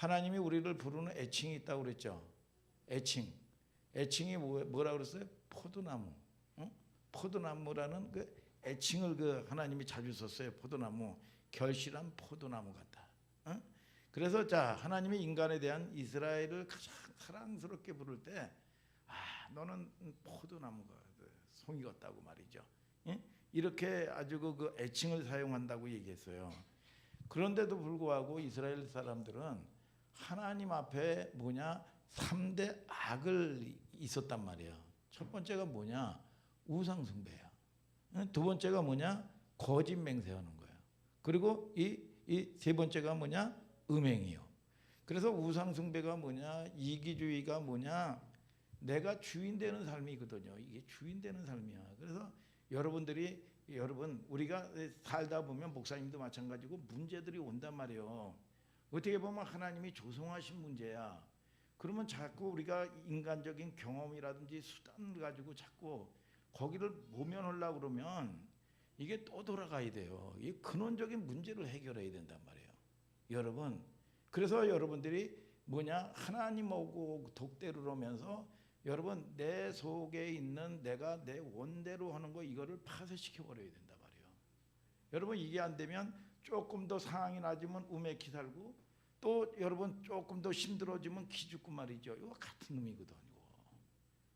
하나님이 우리를 부르는 애칭이 있다고 그랬죠. 애칭이 뭐라 그랬어요? 포도나무. 포도나무라는 그 애칭을 그 하나님이 자주 썼어요. 포도나무, 결실한 포도나무 같다. 그래서 자, 하나님이 인간에 대한 이스라엘을 가장 사랑스럽게 부를 때, 너는 포도나무가 송이 같다고 말이죠. 이렇게 아주 그 애칭을 사용한다고 얘기했어요. 그런데도 불구하고 이스라엘 사람들은 하나님 앞에 3대 악을 있었단 말이에요. 첫 번째가 우상 숭배야. 두 번째가 거짓 맹세하는 거야. 그리고 이 세 번째가 음행이요. 그래서 우상 숭배가 이기주의가 내가 주인 되는 삶이거든요. 이게 주인 되는 삶이야. 그래서 여러분 우리가 살다 보면 목사님도 마찬가지고 문제들이 온단 말이에요. 어떻게 보면 하나님이 조성하신 문제야. 그러면 자꾸 우리가 인간적인 경험이라든지 수단을 가지고 자꾸 거기를 모면하려고 그러면 이게 또 돌아가야 돼요. 이 근원적인 문제를 해결해야 된단 말이에요. 여러분, 그래서 여러분들이 하나님하고 독대를 여러분 내 속에 있는 내가 내 원대로 하는 거 이거를 파쇄시켜 버려야 된단 말이에요. 여러분 이게 안 되면 조금 더 상황이 낮으면 우매히 살고 또 여러분 조금 더 힘들어지면 기죽고 말이죠. 이거 같은 놈이거든요.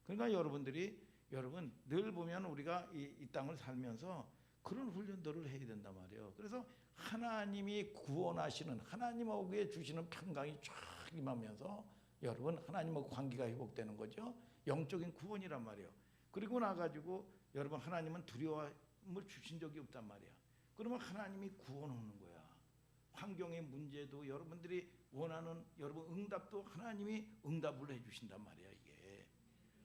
그러니까 여러분 늘 보면 우리가 이 땅을 살면서 그런 훈련들을 해야 된단 말이에요. 그래서 하나님이 구원하시는 하나님하고 주시는 평강이 쫙 임하면서 여러분 하나님하고 관계가 회복되는 거죠. 영적인 구원이란 말이에요. 그리고 나가지고 여러분 하나님은 두려움을 주신 적이 없단 말이야. 그러면 하나님이 구원하는 거야. 환경의 문제도 여러분들이 원하는 여러분 응답도 하나님이 응답을 해주신단 말이야 이게.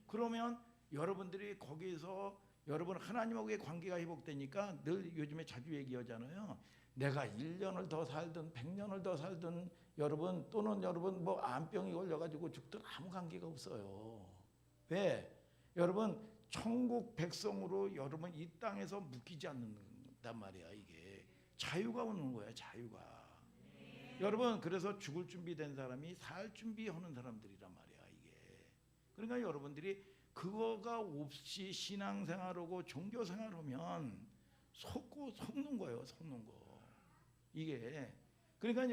그러면 여러분들이 거기에서 여러분 하나님하고의 관계가 회복되니까 늘 요즘에 자주 얘기하잖아요. 내가 1년을 더 살든 100년을 더 살든 여러분 또는 여러분 암병이 걸려가지고 죽든 아무 관계가 없어요. 왜? 여러분 천국 백성으로 여러분 이 땅에서 묶이지 않는단 말이야 이게. 자유가 오는 거야 자유가. 여러분 그래서 죽을 준비된 사람이 살 준비하는 사람들이란 말이야 이게. 그러니까 여러분들이 그거가 없이 신앙생활하고 종교생활하면 속는 거예요. 속는 거. 이게 그러니까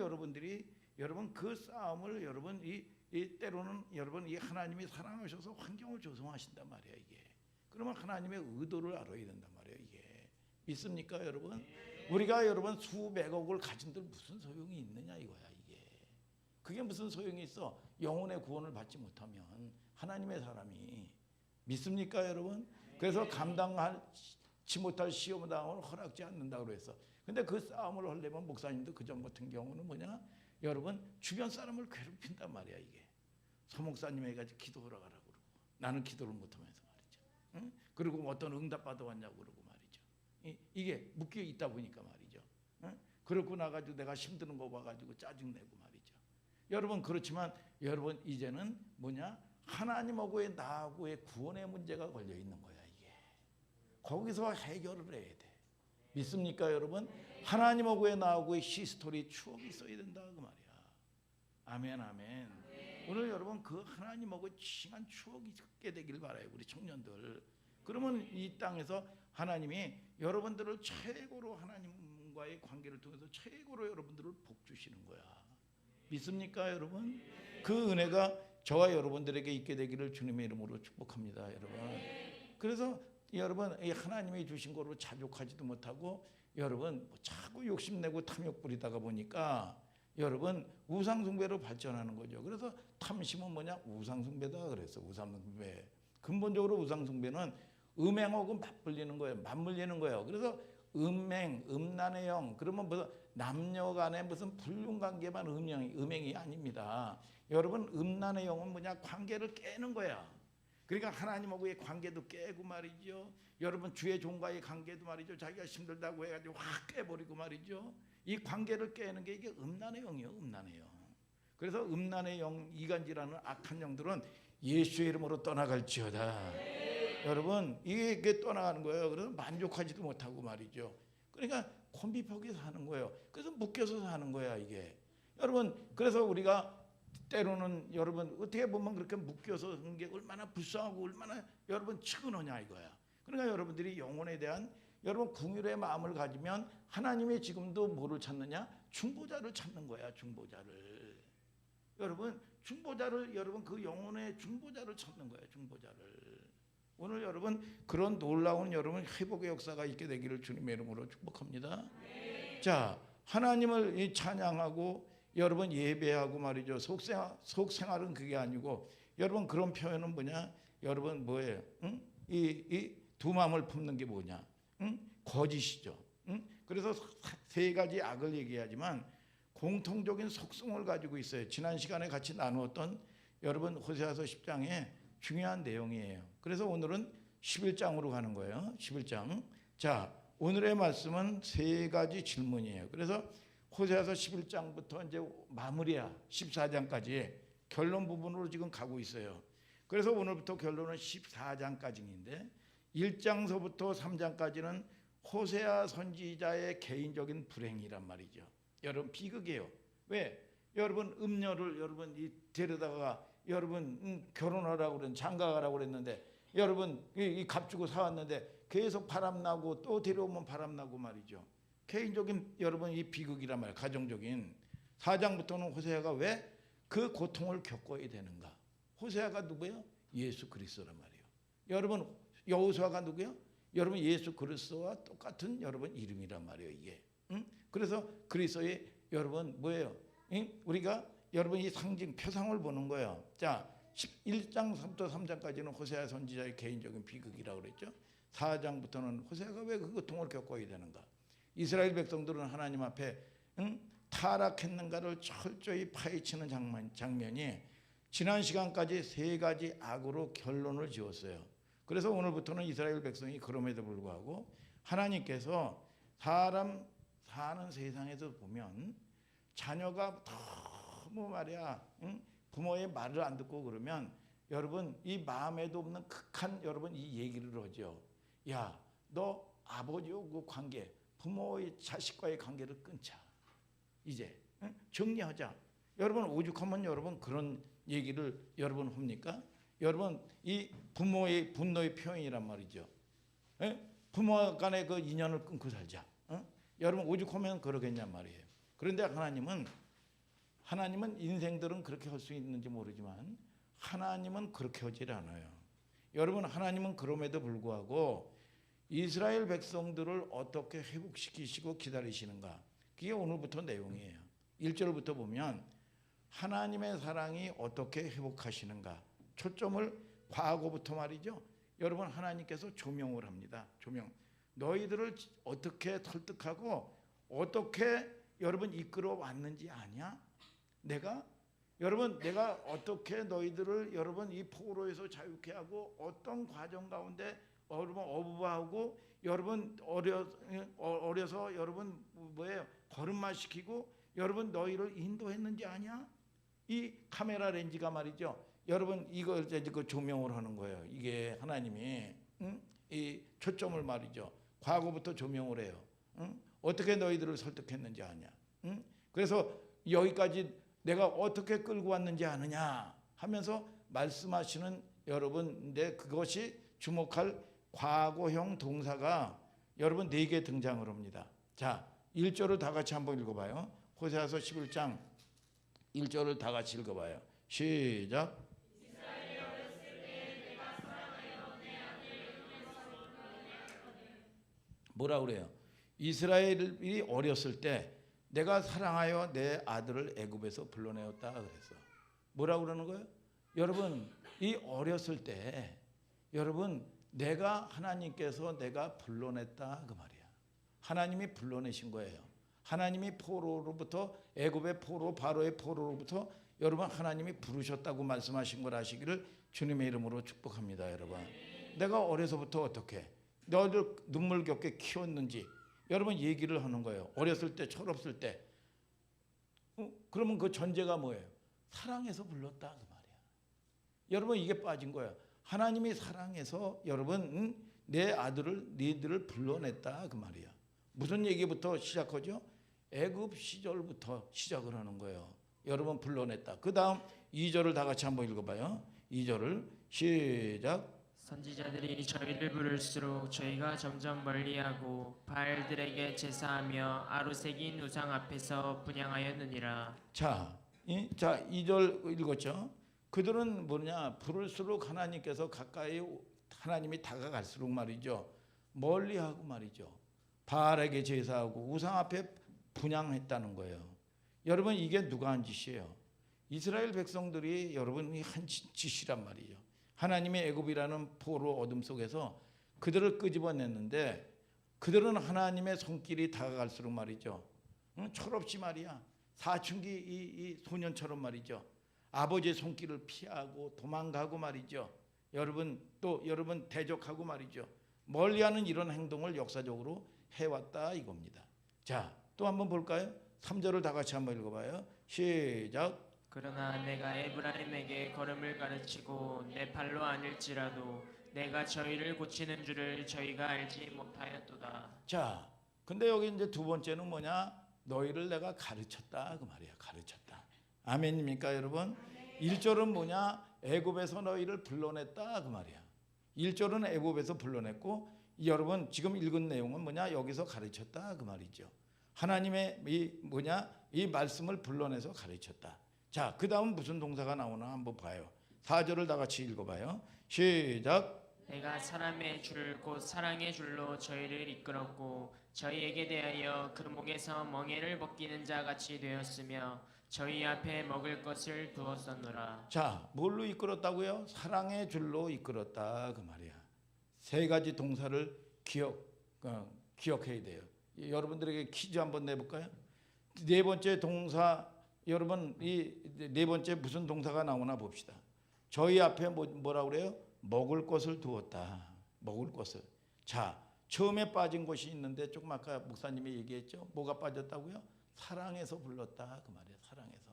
여러분 그 싸움을 여러분 이 때로는 여러분 이 하나님이 사랑하셔서 환경을 조성하신단 말이야 이게. 그러면 하나님의 의도를 알아야 된단 말이에요 이게. 믿습니까 여러분? 우리가 여러분 수백억을 가진들 무슨 소용이 있느냐 이거야 이게. 그게 무슨 소용이 있어? 영혼의 구원을 받지 못하면 하나님의 사람이. 믿습니까 여러분? 그래서 감당하지 못할 시험을 당하면 허락지 않는다고 그랬어. 근데 그 싸움을 하려면 목사님도 그전 같은 경우는 여러분 주변 사람을 괴롭힌단 말이야 이게. 서목사님에게 기도하러 가라고 그러고 나는 기도를 못하면서 말이죠. 응? 그리고 어떤 응답 받아왔냐고 그러고 말이죠. 이게 묶여 있다 보니까 말이죠. 응? 그러고 나가지고 내가 힘드는 거 봐가지고 짜증내고 말이죠. 여러분 그렇지만 여러분 이제는 하나님하고의 나하고의 구원의 문제가 걸려 있는 거야 이게. 거기서 해결을 해야 돼. 믿습니까 여러분? 하나님하고의 나하고의 히스토리 추억이 있어야 된다 그 말이야. 아멘 아멘. 오늘 여러분 그 하나님하고 칭한 추억이 있게 되길 바라요 우리 청년들. 그러면 이 땅에서 하나님이 여러분들을 최고로 하나님과의 관계를 통해서 최고로 여러분들을 복 주시는 거야. 믿습니까 여러분? 그 은혜가 저와 여러분들에게 있게 되기를 주님의 이름으로 축복합니다 여러분. 그래서 여러분 하나님이 주신 거로 자족하지도 못하고 여러분 자꾸 욕심내고 탐욕 부리다가 보니까 여러분 우상숭배로 발전하는 거죠. 그래서 탐심은 우상숭배다 그랬어. 우상숭배. 근본적으로 우상숭배는 음행하고 맞물리는 거예요. 맞물리는 거예요. 그래서 음행, 음란의 영. 그러면 무슨 남녀 간에 무슨 불륜관계만 음행이 아닙니다. 여러분 음란의 영은 관계를 깨는 거야. 그러니까 하나님하고의 관계도 깨고 말이죠. 여러분 주의 종과의 관계도 말이죠. 자기가 힘들다고 해가지고 확 깨버리고 말이죠. 이 관계를 깨는 게 이게 음란의 영이에요. 음란의 영. 그래서 음란의 영, 이간질하는 악한 영들은 예수의 이름으로 떠나갈지어다. 여러분 이게 떠나가는 거예요. 그래서 만족하지도 못하고 말이죠. 그러니까 콤비벽에 사는 거예요. 그래서 묶여서 사는 거야 이게. 여러분 그래서 우리가 때로는 여러분 어떻게 보면 그렇게 묶여서 하는 게 얼마나 불쌍하고 얼마나 여러분 측은하냐 이거야. 그러니까 여러분들이 영혼에 대한 여러분 긍휼의 마음을 가지면 하나님이 지금도 뭐를 찾느냐? 중보자를 찾는 거야. 중보자를. 여러분 중보자를 여러분 그 영혼의 중보자를 찾는 거야. 중보자를. 오늘 여러분 그런 놀라운 여러분 회복의 역사가 있게 되기를 주님의 이름으로 축복합니다. 네. 자, 하나님을 찬양하고 여러분 예배하고 말이죠. 속생활은 그게 아니고 여러분 그런 표현은 뭐냐? 여러분 뭐예요? 응? 이 두 마음을 품는 게 뭐냐? 응? 거짓이죠. 응? 그래서 세 가지 악을 얘기하지만 공통적인 속성을 가지고 있어요. 지난 시간에 같이 나누었던 여러분 호세아서 10장에 중요한 내용이에요. 그래서 오늘은 11장으로 가는 거예요. 11장. 자, 오늘의 말씀은 세 가지 질문이에요. 그래서 호세아서 11장부터 이제 마무리야 14장까지 결론 부분으로 지금 가고 있어요. 그래서 오늘부터 결론은 14장까지인데 1장서부터 3장까지는 호세아 선지자의 개인적인 불행이란 말이죠. 여러분 비극이에요. 왜? 여러분 음녀를 여러분 데려다가 여러분 결혼하라고 그랬는데 장가가라고 그랬는데 여러분 이 값주고 사왔는데 계속 바람나고 또 데려오면 바람나고 말이죠. 개인적인 여러분 이 비극이란 말이에요. 가정적인. 4장부터는 호세아가 왜 그 고통을 겪어야 되는가. 호세아가 누구예요? 예수 그리스도란 말이에요. 여러분 여호수아가 누구예요? 여러분 예수 그리스도와 똑같은 여러분 이름이란 말이에요. 이게. 그래서 그리스도의 여러분 뭐예요? 우리가 여러분 이 상징 표상을 보는 거예요. 자, 1장부터 3장까지는 호세아 선지자의 개인적인 비극이라고 그랬죠. 4장부터는 호세아가 왜 그 고통을 겪어야 되는가. 이스라엘 백성들은 하나님 앞에 타락했는가를 철저히 파헤치는 장면이 지난 시간까지 세 가지 악으로 결론을 지었어요. 그래서 오늘부터는 이스라엘 백성이 그럼에도 불구하고 하나님께서 사람 사는 세상에서 보면 자녀가 너무 말이야 부모의 말을 안 듣고 그러면 여러분 이 마음에도 없는 극한 여러분 이 얘기를 하죠. 야, 너 아버지와 그 관계 부모의 자식과의 관계를 끊자. 이제 정리하자. 여러분 오죽하면 여러분 그런 얘기를 여러분 합니까? 여러분 이 부모의 분노의 표현이란 말이죠. 부모 간의 그 인연을 끊고 살자. 여러분 오죽하면 그러겠냔 말이에요. 그런데 하나님은 인생들은 그렇게 할 수 있는지 모르지만 하나님은 그렇게 하질 않아요. 여러분 하나님은 그럼에도 불구하고 이스라엘 백성들을 어떻게 회복시키시고 기다리시는가. 그게 오늘부터 내용이에요. 1절부터 보면 하나님의 사랑이 어떻게 회복하시는가. 초점을 과거부터 말이죠. 여러분 하나님께서 조명을 합니다. 조명. 너희들을 어떻게 설득하고 어떻게 여러분 이끌어 왔는지 아냐? 내가 어떻게 너희들을 여러분 이 포로에서 자유케 하고 어떤 과정 가운데 여러분 어부하고 여러분 어려서 여러분 뭐예요? 걸음마 시키고 여러분 너희를 인도했는지 아냐? 이 카메라 렌즈가 말이죠. 여러분 이걸 이제 그 조명을 하는 거예요. 이게 하나님이 이 초점을 말이죠. 과거부터 조명을 해요. 어떻게 너희들을 설득했는지 아냐? 그래서 여기까지 내가 어떻게 끌고 왔는지 아느냐 하면서 말씀하시는 여러분인데 그것이 주목할 과거형 동사가 여러분 4개 등장을 합니다. 자, 1절을 다 같이 한번 읽어봐요. 호세아서 11장 1절을 다 같이 읽어봐요. 시작. 뭐라 그래요? 이스라엘이 어렸을 때 내가 사랑하여 내 아들을 애굽에서 불러내었다 그랬어. 뭐라 그러는 거예요? 여러분 이 어렸을 때 여러분 내가 하나님께서 내가 불러냈다 그 말이야. 하나님이 불러내신 거예요. 하나님이 포로로부터 애굽의 포로 바로의 포로로부터 여러분 하나님이 부르셨다고 말씀하신 걸 아시기를 주님의 이름으로 축복합니다. 여러분 내가 어려서부터 어떻게 너희들 눈물겹게 키웠는지 여러분 얘기를 하는 거예요. 어렸을 때 철없을 때 그러면 그 전제가 뭐예요? 사랑해서 불렀다 그 말이야. 여러분 이게 빠진 거예요. 하나님이 사랑해서 여러분 내 아들을 너희들을 불러냈다 그 말이야. 무슨 얘기부터 시작하죠? 애굽 시절부터 시작을 하는 거예요. 여러분 불러냈다. 그 다음 2절을 다 같이 한번 읽어봐요. 2절을 시작. 선지자들이 저희를 부를수록 저희가 점점 멀리하고 바알들에게 제사하며 아로새긴 우상 앞에서 분향하였느니라. 자, 2절 읽었죠. 그들은 뭐냐, 부를수록 하나님께서 가까이, 하나님이 다가갈수록 말이죠, 멀리하고 말이죠, 바알에게 제사하고 우상 앞에 분향했다는 거예요. 여러분, 이게 누가 한 짓이에요? 이스라엘 백성들이 여러분이 한 짓이란 말이죠. 하나님의 애굽이라는 포로 어둠 속에서 그들을 끄집어냈는데, 그들은 하나님의 손길이 다가갈수록 말이죠, 철없이 말이야, 사춘기 이 소년처럼 말이죠, 아버지의 손길을 피하고 도망가고 말이죠, 여러분 또 여러분 대적하고 말이죠, 멀리하는 이런 행동을 역사적으로 해왔다 이겁니다. 자, 또 한번 볼까요? 3절을 다 같이 한번 읽어봐요. 시작. 그러나 내가 에브라임에게 걸음을 가르치고 내 발로 아닐지라도 내가 저희를 고치는 줄을 저희가 알지 못하였도다. 자, 근데 여기 이제 두 번째는 뭐냐? 너희를 내가 가르쳤다 그 말이야. 가르쳤다. 아멘입니까 여러분? 1절은 뭐냐? 애굽에서 너희를 불러냈다 그 말이야. 1절은 애굽에서 불러냈고, 여러분 지금 읽은 내용은 뭐냐? 여기서 가르쳤다 그 말이죠. 하나님의 이 말씀을 불러내서 가르쳤다. 자, 그 다음 무슨 동사가 나오나 한번 봐요. 4절을 다 같이 읽어봐요. 시작. 내가 사람의 줄 곧 사랑의 줄로 저희를 이끌었고 저희에게 대하여 그 목에서 멍에를 벗기는 자 같이 되었으며 저희 앞에 먹을 것을 두었었노라. 자, 뭘로 이끌었다고요? 사랑의 줄로 이끌었다 그 말이야. 세 가지 동사를 기억해야 돼요. 여러분들에게 퀴즈 한번 내볼까요? 네 번째 동사, 여러분 이 네 번째 무슨 동사가 나오나 봅시다. 저희 앞에 뭐라고 그래요? 먹을 것을 두었다. 먹을 것을. 자, 처음에 빠진 것이 있는데 조금 아까 목사님이 얘기했죠. 뭐가 빠졌다고요? 사랑해서 불렀다 그 말이에요. 사랑해서.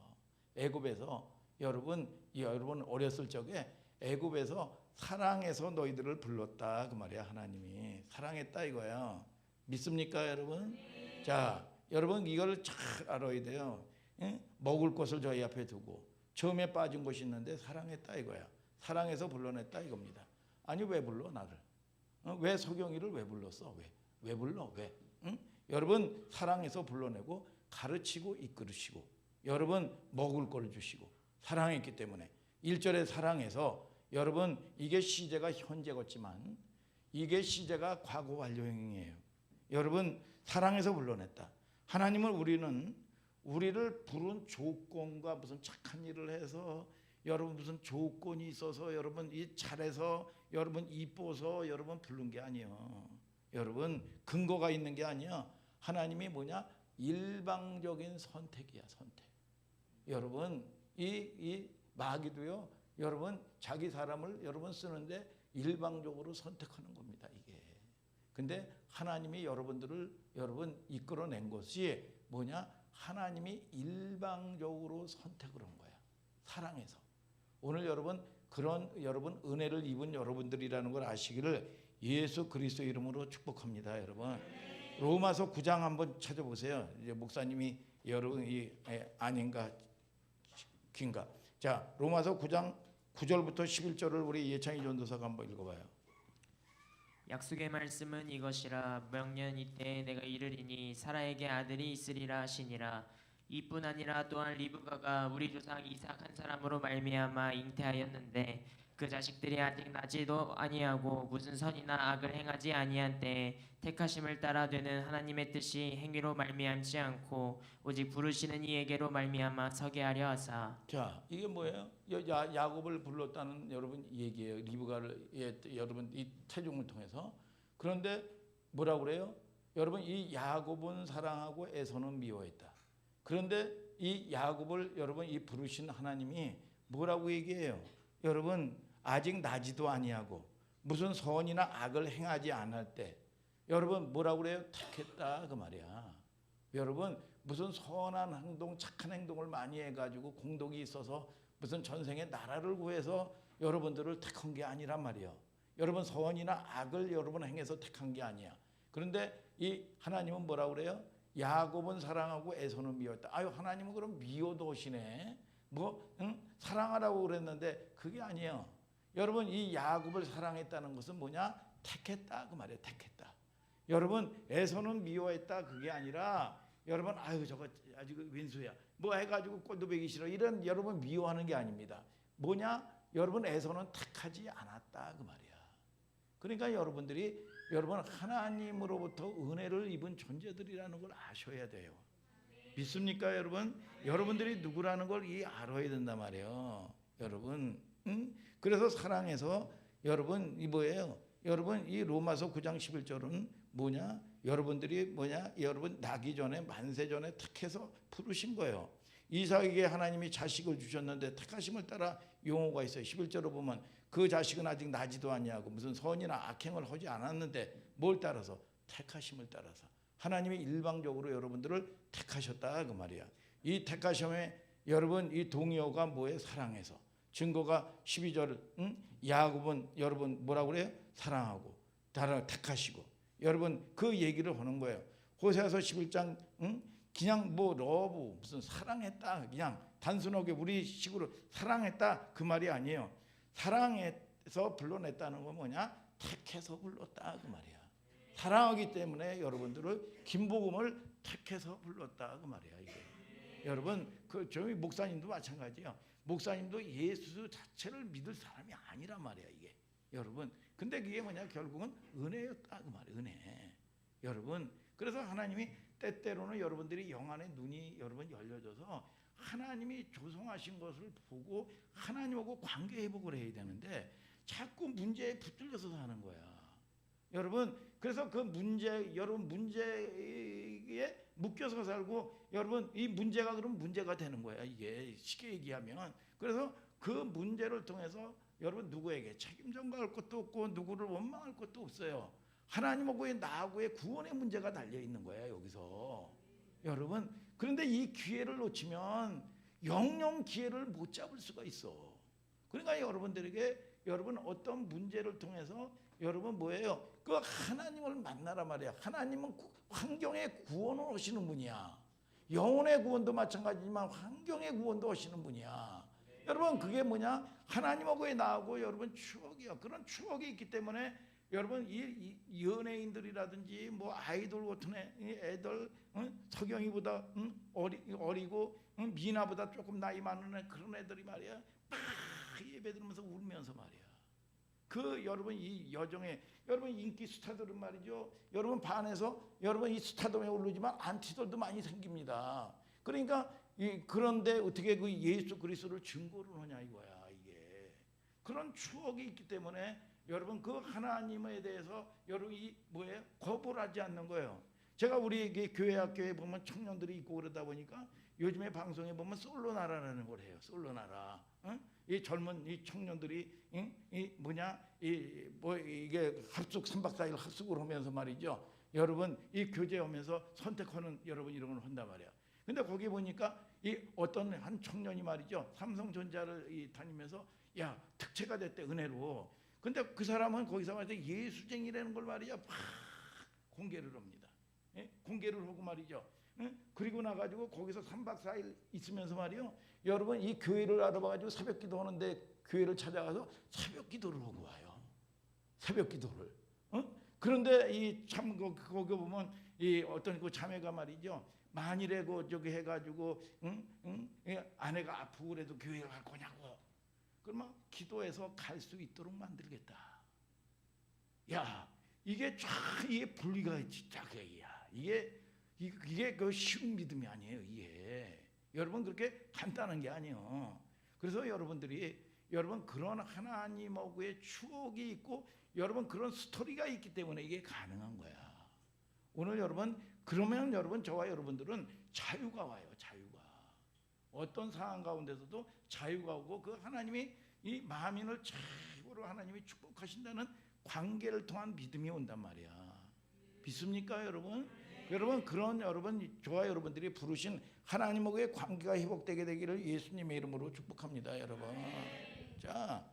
애굽에서 여러분 어렸을 적에 애굽에서 사랑해서 너희들을 불렀다 그 말이야. 하나님이 사랑했다 이거야. 믿습니까 여러분? 자, 여러분 이거를 잘 알아야 돼요. 먹을 것을 저희 앞에 두고 처음에 빠진 것이 있는데 사랑했다 이거야. 사랑해서 불러냈다 이겁니다. 아니 왜 불러 나를? 왜 서경이를 왜 불렀어? 왜 불러? 왜? 응? 여러분 사랑해서 불러내고 가르치고 이끌으시고 여러분 먹을 걸 주시고 사랑했기 때문에 1절에 사랑해서 여러분 이게 시제가 현재였지만 이게 시제가 과거 완료형이에요. 여러분 사랑해서 불러냈다. 하나님은 우리를 부른 조건과 무슨 착한 일을 해서 여러분 무슨 조건이 있어서 여러분 이 잘해서 여러분 이뻐서 여러분 부른 게 아니에요. 여러분 근거가 있는 게 아니야. 하나님이 뭐냐? 일방적인 선택이야. 선택. 여러분 이 마귀도요. 여러분 자기 사람을 여러분 쓰는데 일방적으로 선택하는 겁니다. 이게. 근데 하나님이 여러분들을 여러분 이끌어낸 것이 뭐냐? 하나님이 일방적으로 선택을 한 거야. 사랑해서. 오늘 여러분 그런 여러분 은혜를 입은 여러분들이라는 걸 아시기를 예수 그리스도 이름으로 축복합니다. 여러분 로마서 9장 한번 찾아보세요. 이제 목사님이 여러분이 아닌가 긴가. 자, 로마서 9장 9절부터 11절을 우리 예창희 전도사가 한번 읽어봐요. 약속의 말씀은 이것이라 명년 이때 내가 이르리니 사라에게 아들이 있으리라 하시니라. 이뿐 아니라 또한 리브가가 우리 조상 이삭 한 사람으로 말미암아 잉태하였는데 그 자식들이 아직 나지도 아니하고 무슨 선이나 악을 행하지 아니한 때에 택하심을 따라 되는 하나님의 뜻이 행위로 말미암지 않고 오직 부르시는 이에게로 말미암아 서게 하려 하사. 자, 이게 뭐예요? 야곱을 불렀다는 여러분 얘기예요. 리브가를 여러분 이 태중을 통해서. 그런데 뭐라고 그래요? 여러분 이 야곱은 사랑하고 에서는 미워했다. 그런데 이 야곱을 여러분 이 부르신 하나님이 뭐라고 얘기해요? 여러분 아직 나지도 아니하고 무슨 선이나 악을 행하지 않을 때 여러분 뭐라고 그래요? 택했다 그 말이야. 여러분 무슨 선한 행동, 착한 행동을 많이 해가지고 공덕이 있어서 무슨 전생에 나라를 구해서 여러분들을 택한 게 아니란 말이에요. 여러분 선이나 악을 여러분 행해서 택한 게 아니야. 그런데 이 하나님은 뭐라고 그래요? 야곱은 사랑하고 에서는 미워했다. 아유, 하나님은 그럼 미워도 하시네. 사랑하라고 그랬는데 그게 아니에요. 여러분, 이 야곱을 사랑했다는 것은 뭐냐? 택했다 그 말이에요. 택했다. 여러분, 에서는 미워했다 그게 아니라 여러분, 아유 저거 아주 왼수야 뭐 해가지고 꼴도 보기 싫어, 이런 여러분 미워하는 게 아닙니다. 뭐냐? 여러분, 에서는 택하지 않았다 그 말이야. 그러니까 여러분들이 여러분 하나님으로부터 은혜를 입은 존재들이라는 걸 아셔야 돼요. 믿습니까 여러분? 여러분들이 누구라는 걸 알아야 된단 말이에요. 여러분, 그래서 사랑해서 여러분 이 뭐예요? 여러분 이 로마서 9장 11절은 뭐냐? 여러분들이 뭐냐? 여러분 나기 전에 만세 전에 택해서 부르신 거예요. 이삭에게 하나님이 자식을 주셨는데 택하심을 따라 용어가 있어요. 11절로 보면 그 자식은 아직 나지도 않냐고, 무슨 선이나 악행을 하지 않았는데 뭘 따라서? 택하심을 따라서. 하나님이 일방적으로 여러분들을 택하셨다 그 말이야. 이 택하심에 여러분 이 동의어가 뭐예요? 사랑해서. 증거가 12절, 야곱은 여러분 뭐라고 그래요? 사랑하고 다른 택하시고. 여러분 그 얘기를 하는 거예요. 호세아서 11장 그냥 뭐 러브 무슨 사랑했다, 그냥 단순하게 우리식으로 사랑했다 그 말이 아니에요. 사랑해서 불러냈다는 건 뭐냐? 택해서 불렀다 그 말이야. 사랑하기 때문에 여러분들을 김복음을 택해서 불렀다 그 말이야. 이게 여러분 그 저희 목사님도 마찬가지예요. 목사님도 예수 자체를 믿을 사람이 아니란 말이야 이게. 여러분 근데 그게 뭐냐? 결국은 은혜였다 그 말이야. 은혜. 여러분 그래서 하나님이 때때로는 여러분들이 영안의 눈이 여러분 열려져서 하나님이 조성하신 것을 보고 하나님하고 관계 회복을 해야 되는데 자꾸 문제에 붙들려서 사는 거야. 여러분 그래서 그 문제, 여러분 문제에 묶여서 살고 여러분 이 문제가 그럼 문제가 되는 거야. 이게 쉽게 얘기하면. 그래서 그 문제를 통해서 여러분 누구에게 책임 전가할 것도 없고 누구를 원망할 것도 없어요. 하나님하고의 나하고의 구원의 문제가 달려 있는 거야 여기서. 여러분 그런데 이 기회를 놓치면 영영 기회를 못 잡을 수가 있어. 그러니까 여러분들에게 여러분 어떤 문제를 통해서 여러분 뭐예요? 그 하나님을 만나라 말이야. 하나님은 환경의 구원을 하시는 분이야. 영혼의 구원도 마찬가지지만 환경의 구원도 하시는 분이야. 여러분 그게 뭐냐? 하나님하고의 나하고 여러분 추억이야. 그런 추억이 있기 때문에 여러분 이 연예인들이라든지 뭐 아이돌 같은 애들 석영이보다 어리고 미나보다 조금 나이 많은 애, 그런 애들이 말이야 막 예배 들으면서 울면서 말이야. 그 여러분 이 여정에 여러분 인기 스타들은 말이죠. 여러분 반에서 여러분 이 스타덤에 오르지만 안티들도 많이 생깁니다. 그러니까 그런데 어떻게 그 예수 그리스도를 증거를 하냐 이거야. 이게 그런 추억이 있기 때문에 여러분 그 하나님에 대해서 여러분 이 뭐예요? 거부를 하지 않는 거예요. 제가 우리 교회 학교에 보면 청년들이 있고 그러다 보니까 요즘에 방송에 보면 솔로나라라는 걸 해요. 솔로나라. 이 젊은 이 청년들이 이 뭐냐 이게 합숙 3박 4일 합숙을 하면서 말이죠. 여러분 이 교제하면서 선택하는 여러분 이런 걸 한단 말이야. 근데 거기 보니까 이 어떤 한 청년이 말이죠. 삼성전자를 다니면서 야 특채가 됐대 은혜로. 근데 그 사람은 거기서 말이죠. 예수쟁이라는 걸 말이죠. 막 공개를 합니다. 예? 공개를 하고 말이죠. 예? 그리고 나가지고 거기서 3박 4일 있으면서 말이요. 여러분 이 교회를 알아봐가지고 새벽 기도하는데 교회를 찾아가서 새벽 기도를 하고 와요. 새벽 기도를. 그런데 이 참 거기 보면 이 어떤 그 자매가 말이죠. 만일에 그 저기 해가지고 아내가 아프고 그래도 교회를 갈 거냐고. 그러면 기도해서 갈 수 있도록 만들겠다. 야 이게 쫙 이게 분리가 진짜 그야. 이게 그 쉬운 믿음이 아니에요. 이게 여러분 그렇게 간단한 게 아니에요. 그래서 여러분들이 여러분 그런 하나님하고의 추억이 있고 여러분 그런 스토리가 있기 때문에 이게 가능한 거야. 오늘 여러분 그러면 여러분 저와 여러분들은 자유가 와요. 자유가. 어떤 상황 가운데서도 자유가 오고 그 하나님이 이 만민을 최고로 하나님이 축복하신다는 관계를 통한 믿음이 온단 말이야. 믿습니까 여러분? 여러분 그런 여러분 저와 여러분들이 부르신 하나님하고의 관계가 회복되게 되기를 예수님의 이름으로 축복합니다 여러분. 자,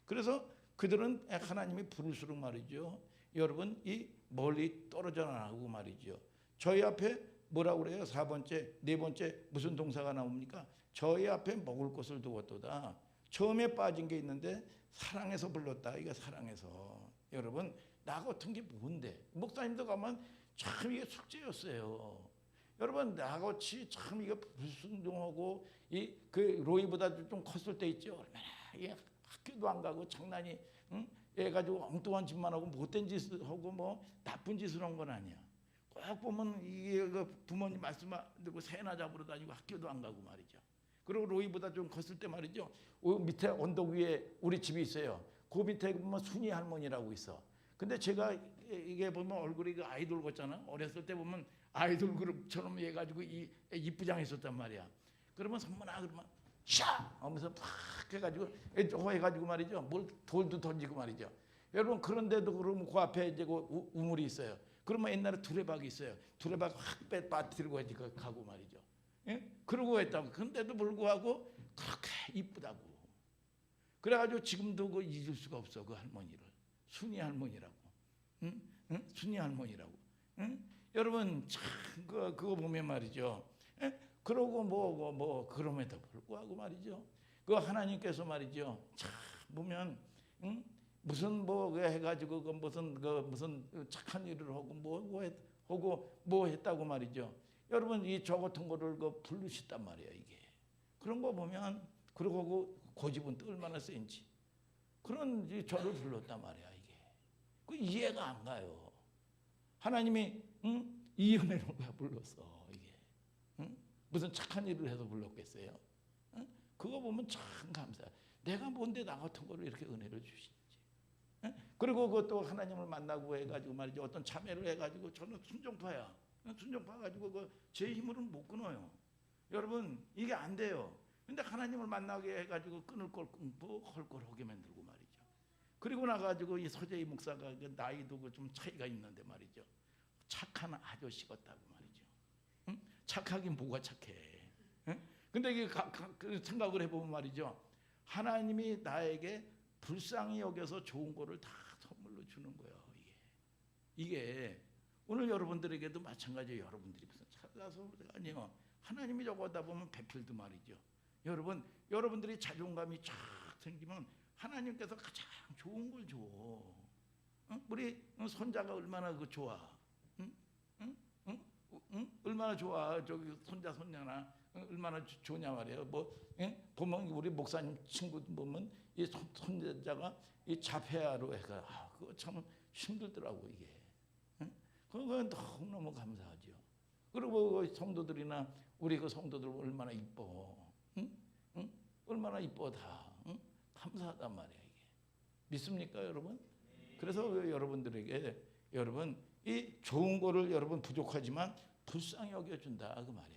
그래서 그들은 하나님이 부를수록 말이죠. 여러분 이 멀리 떨어져 나가고 말이죠. 저희 앞에 뭐라고 그래요? 4번째, 네 번째 무슨 동사가 나옵니까? 저희 앞에 먹을 것을 두었도다. 처음에 빠진 게 있는데 사랑해서 불렀다. 이거 사랑해서. 여러분 나 같은 게 뭔데? 목사님도 가면 참 이게 숙제였어요. 여러분 나같이 참 이거 불순종하고 이 그 로이보다 좀 컸을 때 있죠. 얼마나 이게 학교도 안 가고 장난이 응? 애 가지고 엉뚱한 짓만 하고 못된 짓을 하고 뭐 나쁜 짓을 한 건 아니야. 꼭 보면 이게 그 부모님 말씀 안 듣고 새나 잡으러 다니고 학교도 안 가고 말이죠. 그리고 로이보다 좀 컸을 때 말이죠. 밑에 언덕 위에 우리 집이 있어요. 그 밑에 보면 순이 할머니라고 있어. 근데 제가 이게 보면 얼굴이 그 아이돌 같잖아. 어렸을 때 보면 아이돌 그룹처럼 해가지고 이 이쁘장했었단 말이야. 그러면 선문아 그러면 샤 하면서 팍 해가지고 저거 해가지고 말이죠. 뭘 돌도 던지고 말이죠. 여러분 그런데도 그러면 그 앞에 이제 그 우물이 있어요. 그러면 옛날에 두레박이 있어요. 두레박 확 빠뜨리고 가고 말이죠. 예? 그러고 했다고. 그런데도 불구하고 그렇게 이쁘다고. 그래가지고 지금도 그 잊을 수가 없어 그 할머니를. 순이 할머니라고. 응? 응? 순이 할머니라고. 응? 여러분 참 그거 보면 말이죠. 예? 그러고 뭐 그럼에도 불구하고 말이죠. 그 하나님께서 말이죠. 참 보면 응? 무슨 뭐 해가지고 그 무슨 착한 일을 하고 뭐 했다고 말이죠. 여러분 이 저 같은 거를 그 부르셨단 말이야 이게. 그런 거 보면 그러고 고집은 또 얼마나 센지 그런 저를 불렀단 말이야 이게. 그 이해가 안 가요. 하나님이 응? 이 은혜를 왜 불렀어 이게? 응? 무슨 착한 일을 해서 불렀겠어요? 응? 그거 보면 참 감사. 내가 뭔데 나 같은 거를 이렇게 은혜를 주시지? 응? 그리고 그것도 하나님을 만나고 해가지고 말이죠. 어떤 참회를 해가지고 저는 순종파야. 순종파 가지고 그 제 힘으로는 못 끊어요. 여러분 이게 안 돼요. 근데 하나님을 만나게 해가지고 끊을 걸 끊고 할 걸 하게 만들고 말이죠. 그리고 나가지고 이 서재희 목사가 나이도 그 좀 차이가 있는데 말이죠. 착한 아저씨 같다고 말이죠. 응? 착하긴 뭐가 착해. 응? 근데 이게 그 생각을 해보면 말이죠. 하나님이 나에게 불쌍히 여겨서 좋은 거를 다 선물로 주는 거예요. 이게 오늘 여러분들에게도 마찬가지예요. 여러분들이 무슨 찾아서 아니요. 하나님이 저거 하다 보면 배필도 말이죠. 여러분들이 자존감이 쫙 생기면 하나님께서 가장 좋은 걸 줘. 응? 우리 손자가 얼마나 그 좋아. 응? 응? 응? 응? 얼마나 좋아. 저기 손자 손녀나 얼마나 좋냐 말이에요. 보면 우리 목사님 친구 보면 이 손자가 이 자폐아로 해가 그거 참 힘들더라고 이게. 응? 그건 너무너무 감사하죠. 그리고 성도들이나 우리 그 성도들 얼마나 이뻐. 응? 응? 얼마나 이뻐 다. 응? 감사하단 말이야 이게. 믿습니까 여러분? 그래서 여러분들에게 여러분 이 좋은 거를 여러분 부족하지만 불쌍히 여겨준다 그 말이야.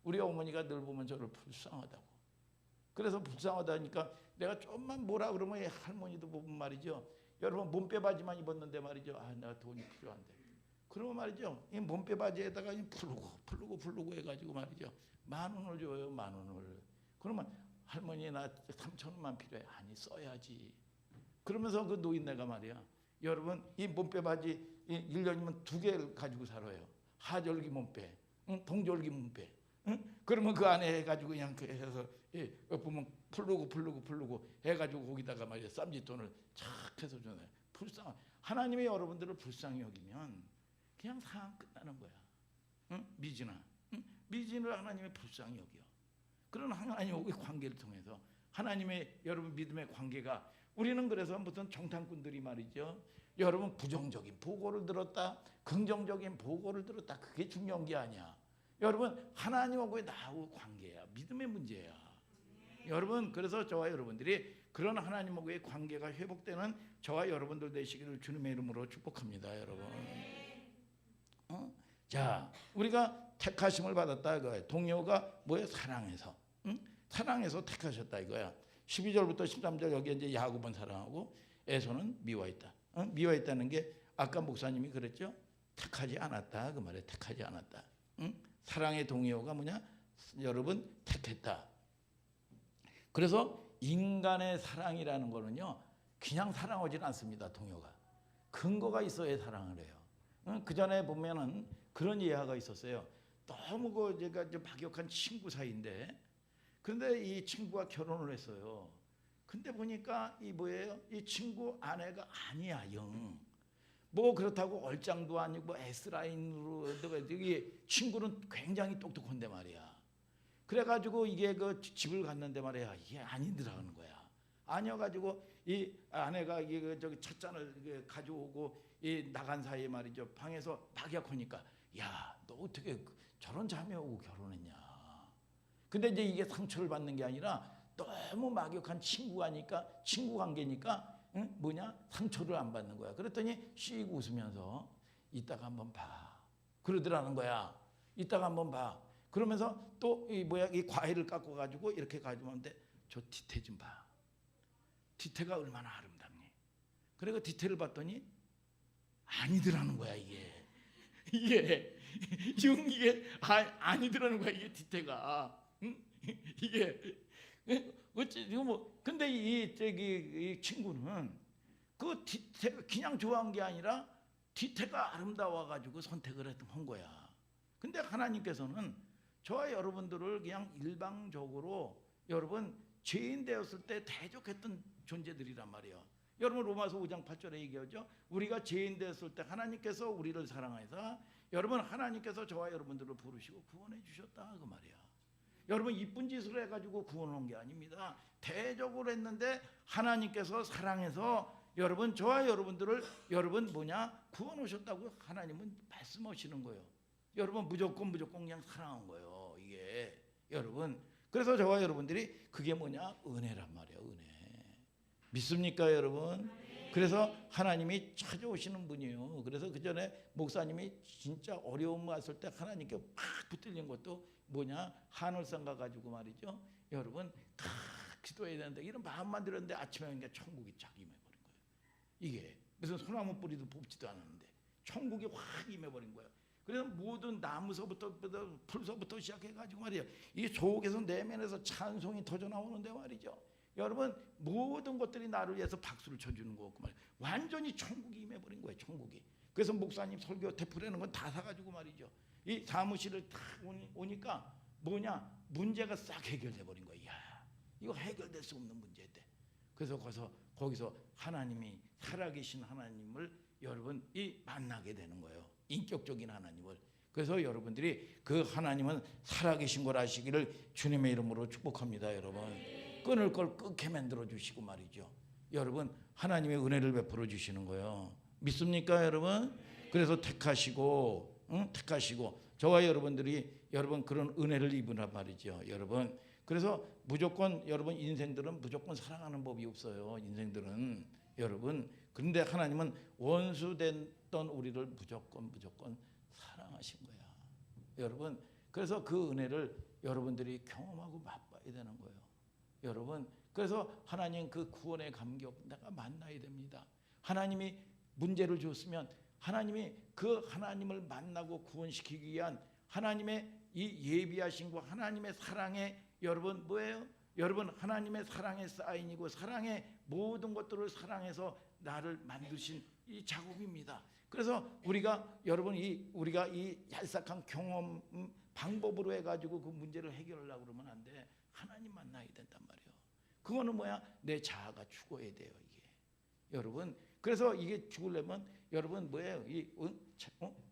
우리 어머니가 늘 보면 저를 불쌍하다고. 그래서 불쌍하다니까 내가 좀만 뭐라 그러면 할머니도 보면 말이죠. 여러분 몸빼 바지만 입었는데 말이죠. 내가 돈이 필요한데. 그러면 말이죠. 이 몸빼 바지에다가 풀르고 해가지고 말이죠. 10,000원을 줘요. 10,000원을. 그러면 할머니 나 3,000원만 필요해. 아니 써야지. 그러면서 그 노인네가 말이야. 여러분 이 몸빼 바지 1년이면 2개를 가지고 살아요. 하절기 몸빼, 동절기 몸빼. 그러면 그 안에 해가지고 그냥 그 해서 보면 풀르고 해가지고 거기다가 말이야 쌈짓돈을 착 해서 주네. 하나님이 여러분들을 불쌍히 여기면 그냥 상황 끝나는 거야. 미진아, 미진을 하나님이 불쌍히 여겨. 그런 하나님과의 관계를 통해서 하나님의 여러분 믿음의 관계가 우리는 그래서 무슨 정탐꾼들이 말이죠. 여러분 부정적인 보고를 들었다, 긍정적인 보고를 들었다. 그게 중요한 게 아니야. 여러분 하나님하고의 나하고 관계야. 믿음의 문제야. 여러분 그래서 저와 여러분들이 그런 하나님하고의 관계가 회복되는 저와 여러분들 되시기를 주님의 이름으로 축복합니다. 여러분. 자 우리가 택하심을 받았다 이거야. 동료가 뭐야? 사랑해서. 사랑해서 택하셨다 이거야. 12절부터 13절 여기 이제 야곱은 사랑하고 에서는 미워했다. 미워했다는 게 아까 목사님이 그랬죠. 택하지 않았다 그 말이야. 택하지 않았다. 사랑의 동의어가 뭐냐? 여러분 택했다. 그래서 인간의 사랑이라는 거는요. 그냥 사랑하지는 않습니다. 동요가. 근거가 있어야 사랑을 해요. 그 전에 보면은 그런 예화가 있었어요. 너무 그 제가 좀 박역한 친구 사이인데, 근데 이 친구가 결혼을 했어요. 근데 보니까 이 뭐예요? 이 친구 아내가 아니야, 영. 뭐 그렇다고 얼짱도 아니고 뭐 S라인으로 이게 친구는 굉장히 똑똑한데 말이야. 그래가지고 이게 그 집을 갔는데 말이야, 이게 아니더라는 거야. 아니어가지고 이 아내가 이게 그 저기 첫 잔을 가져오고 이 나간 사이에 말이죠, 방에서 박약하니까, 야, 너 어떻게 저런 자매하고 결혼했냐. 근데 이제 이게 상처를 받는 게 아니라 너무 막역한 친구가니까, 친구 관계니까, 응? 뭐냐, 상처를 안 받는 거야. 그랬더니 씩 웃으면서 이따가 한번 봐 그러더라는 거야. 이따가 한번 봐. 그러면서 또 이 뭐야, 이 과일을 깎고 가지고 이렇게 가져오는데, 저 뒤태 좀 봐. 뒤태가 얼마나 아름답니. 그리고 뒤태를 봤더니 아니더라는 거야. 이게 아니더라는 거야. 이게 뒤태가. 응? 이게 어찌 이거 뭐, 근데 이 친구는 그 뒤태가 그냥 좋아한 게 아니라 뒤태가 아름다워 가지고 선택을 한 거야. 근데 하나님께서는 저와 여러분들을 그냥 일방적으로 여러분 죄인 되었을 때 대적했던 존재들이란 말이에요. 여러분 로마서 5장 8절에 얘기하죠. 우리가 죄인 되었을 때 하나님께서 우리를 사랑하사 여러분 하나님께서 저와 여러분들을 부르시고 구원해 주셨다 그 말이야. 여러분 이쁜 짓을 해가지고 구원한 게 아닙니다. 대적을 했는데 하나님께서 사랑해서 여러분 저와 여러분들을 여러분 뭐냐 구원하셨다고 하나님은 말씀하시는 거예요. 여러분 무조건 그냥 사랑한 거예요. 이게 여러분, 그래서 저와 여러분들이 그게 뭐냐, 은혜란 말이에요. 은혜. 믿습니까 여러분? 그래서 하나님이 찾아오시는 분이에요. 그래서 그 전에 목사님이 진짜 어려움 왔을 때 하나님께 팍 붙들린 것도 뭐냐, 하늘산 가가지고 말이죠. 여러분 기도해야 되는데 이런 마음만 들었는데 아침에 오니까 천국이 쫙 임해버린 거예요. 이게 무슨 소나무 뿌리도 뽑지도 않았는데 천국이 확 임해버린 거예요. 그래서 모든 나무서부터 풀서부터 시작해가지고 말이에요. 이 속에서 내면에서 찬송이 터져 나오는데 말이죠. 여러분 모든 것들이 나를 위해서 박수를 쳐주는 거고 말이에요. 완전히 천국이 임해버린 거예요. 천국이. 그래서 목사님 설교 테프라는 건 다 사가지고 말이죠. 이 사무실을 딱 오니까 뭐냐, 문제가 싹 해결돼 버린 거야. 야, 이거 해결될 수 없는 문제인데. 그래서 거기서 하나님이 살아계신 하나님을 여러분 만나게 되는 거예요. 인격적인 하나님을. 그래서 여러분들이 그 하나님은 살아계신 걸 아시기를 주님의 이름으로 축복합니다. 여러분 끊을 걸 끊게 만들어 주시고 말이죠. 여러분 하나님의 은혜를 베풀어 주시는 거예요. 믿습니까 여러분? 그래서 택하시고 저와 여러분들이 여러분 그런 은혜를 입으란 말이죠. 여러분 그래서 무조건 여러분 인생들은 무조건 사랑하는 법이 없어요. 인생들은 여러분, 그런데 하나님은 원수 됐던 우리를 무조건 사랑하신 거야. 여러분 그래서 그 은혜를 여러분들이 경험하고 맛봐야 되는 거예요. 여러분 그래서 하나님 그 구원의 감격 내가 만나야 됩니다. 하나님이 문제를 줬으면 하나님이 그 하나님을 만나고 구원시키기 위한 하나님의 이 예비하신 거, 하나님의 사랑의 여러분 뭐예요? 여러분 하나님의 사랑의 사인이고 사랑의 모든 것들을 사랑해서 나를 만드신 이 작업입니다. 그래서 우리가 여러분 우리가 이 얄싹한 경험 방법으로 해가지고 그 문제를 해결하려고 그러면 안 돼. 하나님 만나야 된단 말이에요. 그거는 뭐야? 내 자아가 죽어야 돼요. 이게 여러분. 그래서 이게 죽으려면 여러분 뭐예요?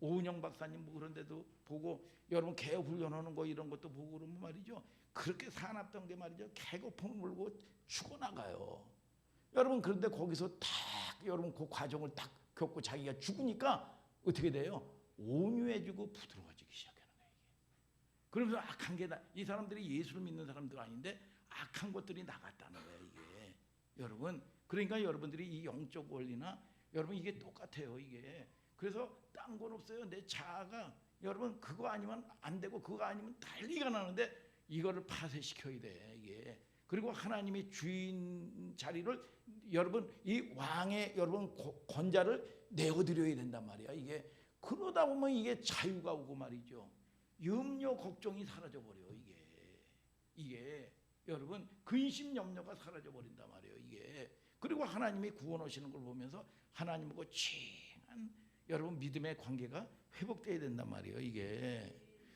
오은영 박사님 뭐 그런 데도 보고 여러분 개 훈련하는 거 이런 것도 보고 그러면 말이죠. 그렇게 사납던 게 말이죠. 개거품을 물고 죽어나가요. 여러분 그런데 거기서 딱 여러분 그 과정을 딱 겪고 자기가 죽으니까 어떻게 돼요? 온유해지고 부드러워지기 시작하는 거예요. 그러면서 악한 게 이 사람들이 예수를 믿는 사람들 아닌데 악한 것들이 나갔다는 거예요. 이게 여러분 그러니까 여러분들이 이 영적 원리나 여러분 이게 똑같아요. 이게 그래서 딴 건 없어요. 내 자아가 여러분 그거 아니면 안 되고 그거 아니면 난리가 나는데 이거를 파쇄시켜야 돼. 이게 그리고 하나님의 주인 자리를 여러분 이 왕의 여러분 권자를 내어드려야 된단 말이야. 이게 그러다 보면 이게 자유가 오고 말이죠. 염려 걱정이 사라져 버려. 이게 여러분 근심 염려가 사라져 버린단 말이에요. 이게 그리고 하나님이 구원하시는 걸 보면서 하나님하고 친한 여러분 믿음의 관계가 회복돼야 된단 말이에요. 이게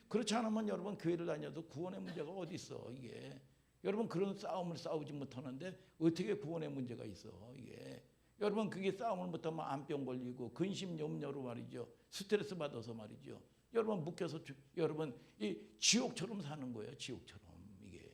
그렇지 않으면 여러분 교회를 다녀도 구원의 문제가 어디 있어 이게. 여러분 그런 싸움을 싸우지 못하는데 어떻게 구원의 문제가 있어 이게. 여러분 그게 싸움을 못하면 암병 걸리고 근심 염려로 말이죠. 스트레스 받아서 말이죠. 여러분 묶여서 여러분 이 지옥처럼 사는 거예요. 지옥처럼 이게.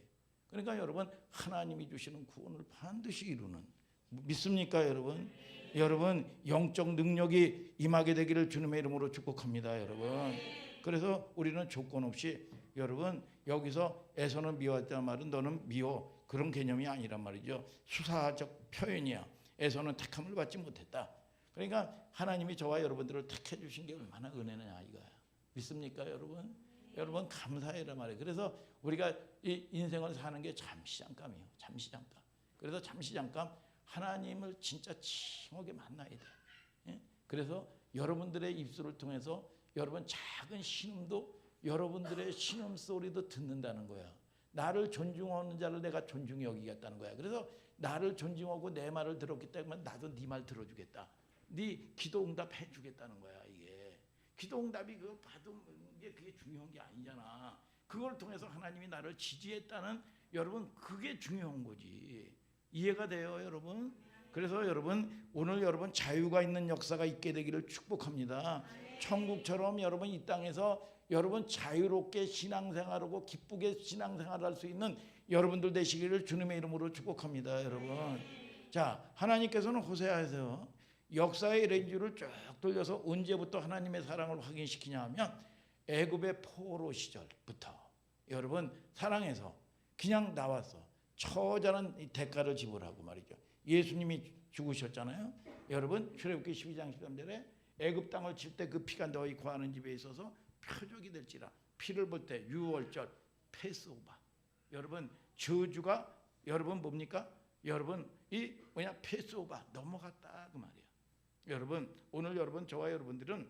그러니까 여러분 하나님이 주시는 구원을 반드시 이루는, 믿습니까 여러분? 여러분 영적 능력이 임하게 되기를 주님의 이름으로 축복합니다 여러분. 그래서 우리는 조건 없이 여러분 여기서 에서는 미워했다는 말은 너는 미워 그런 개념이 아니란 말이죠. 수사적 표현이야. 에서는 택함을 받지 못했다. 그러니까 하나님이 저와 여러분들을 택해 주신 게 얼마나 은혜냐 이거야. 믿습니까 여러분? 여러분 감사해라 말이에요. 그래서 우리가 이 인생을 사는 게 잠시 잠깐이에요. 잠시 잠깐. 그래서 잠시 잠깐 하나님을 진짜 칭하게 만나야 돼. 예? 그래서 여러분들의 입술을 통해서 여러분 작은 신음도 여러분들의 신음 소리도 듣는다는 거야. 나를 존중하는 자를 내가 존중히 여기겠다는 거야. 그래서 나를 존중하고 내 말을 들었기 때문에 나도 네 말 들어주겠다. 네 기도 응답해 주겠다는 거야 이게. 기도 응답이 그거 받은 게 그게 중요한 게 아니잖아. 그걸 통해서 하나님이 나를 지지했다는 여러분 그게 중요한 거지. 이해가 돼요 여러분? 그래서 여러분 오늘 여러분 자유가 있는 역사가 있게 되기를 축복합니다. 천국처럼 여러분 이 땅에서 여러분 자유롭게 신앙생활하고 기쁘게 신앙생활할 수 있는 여러분들 되시기를 주님의 이름으로 축복합니다 여러분. 자, 하나님께서는 호세아에서 역사의 렌즈를 쭉 돌려서 언제부터 하나님의 사랑을 확인시키냐 하면 애굽의 포로 시절부터 여러분 사랑해서 그냥 나왔어. 처절한 대가를 지불하고 말이죠. 예수님이 죽으셨잖아요. 여러분 출애굽기 12장 13절에 애굽 땅을 칠 때 그 피가 너희 거하는 집에 있어서 표적이 될지라. 피를 볼 때 유월절 패스오버. 여러분 저주가 여러분 뭡니까? 여러분 이 뭐냐 패스오버 넘어갔다 그 말이야. 여러분 오늘 여러분 저와 여러분들은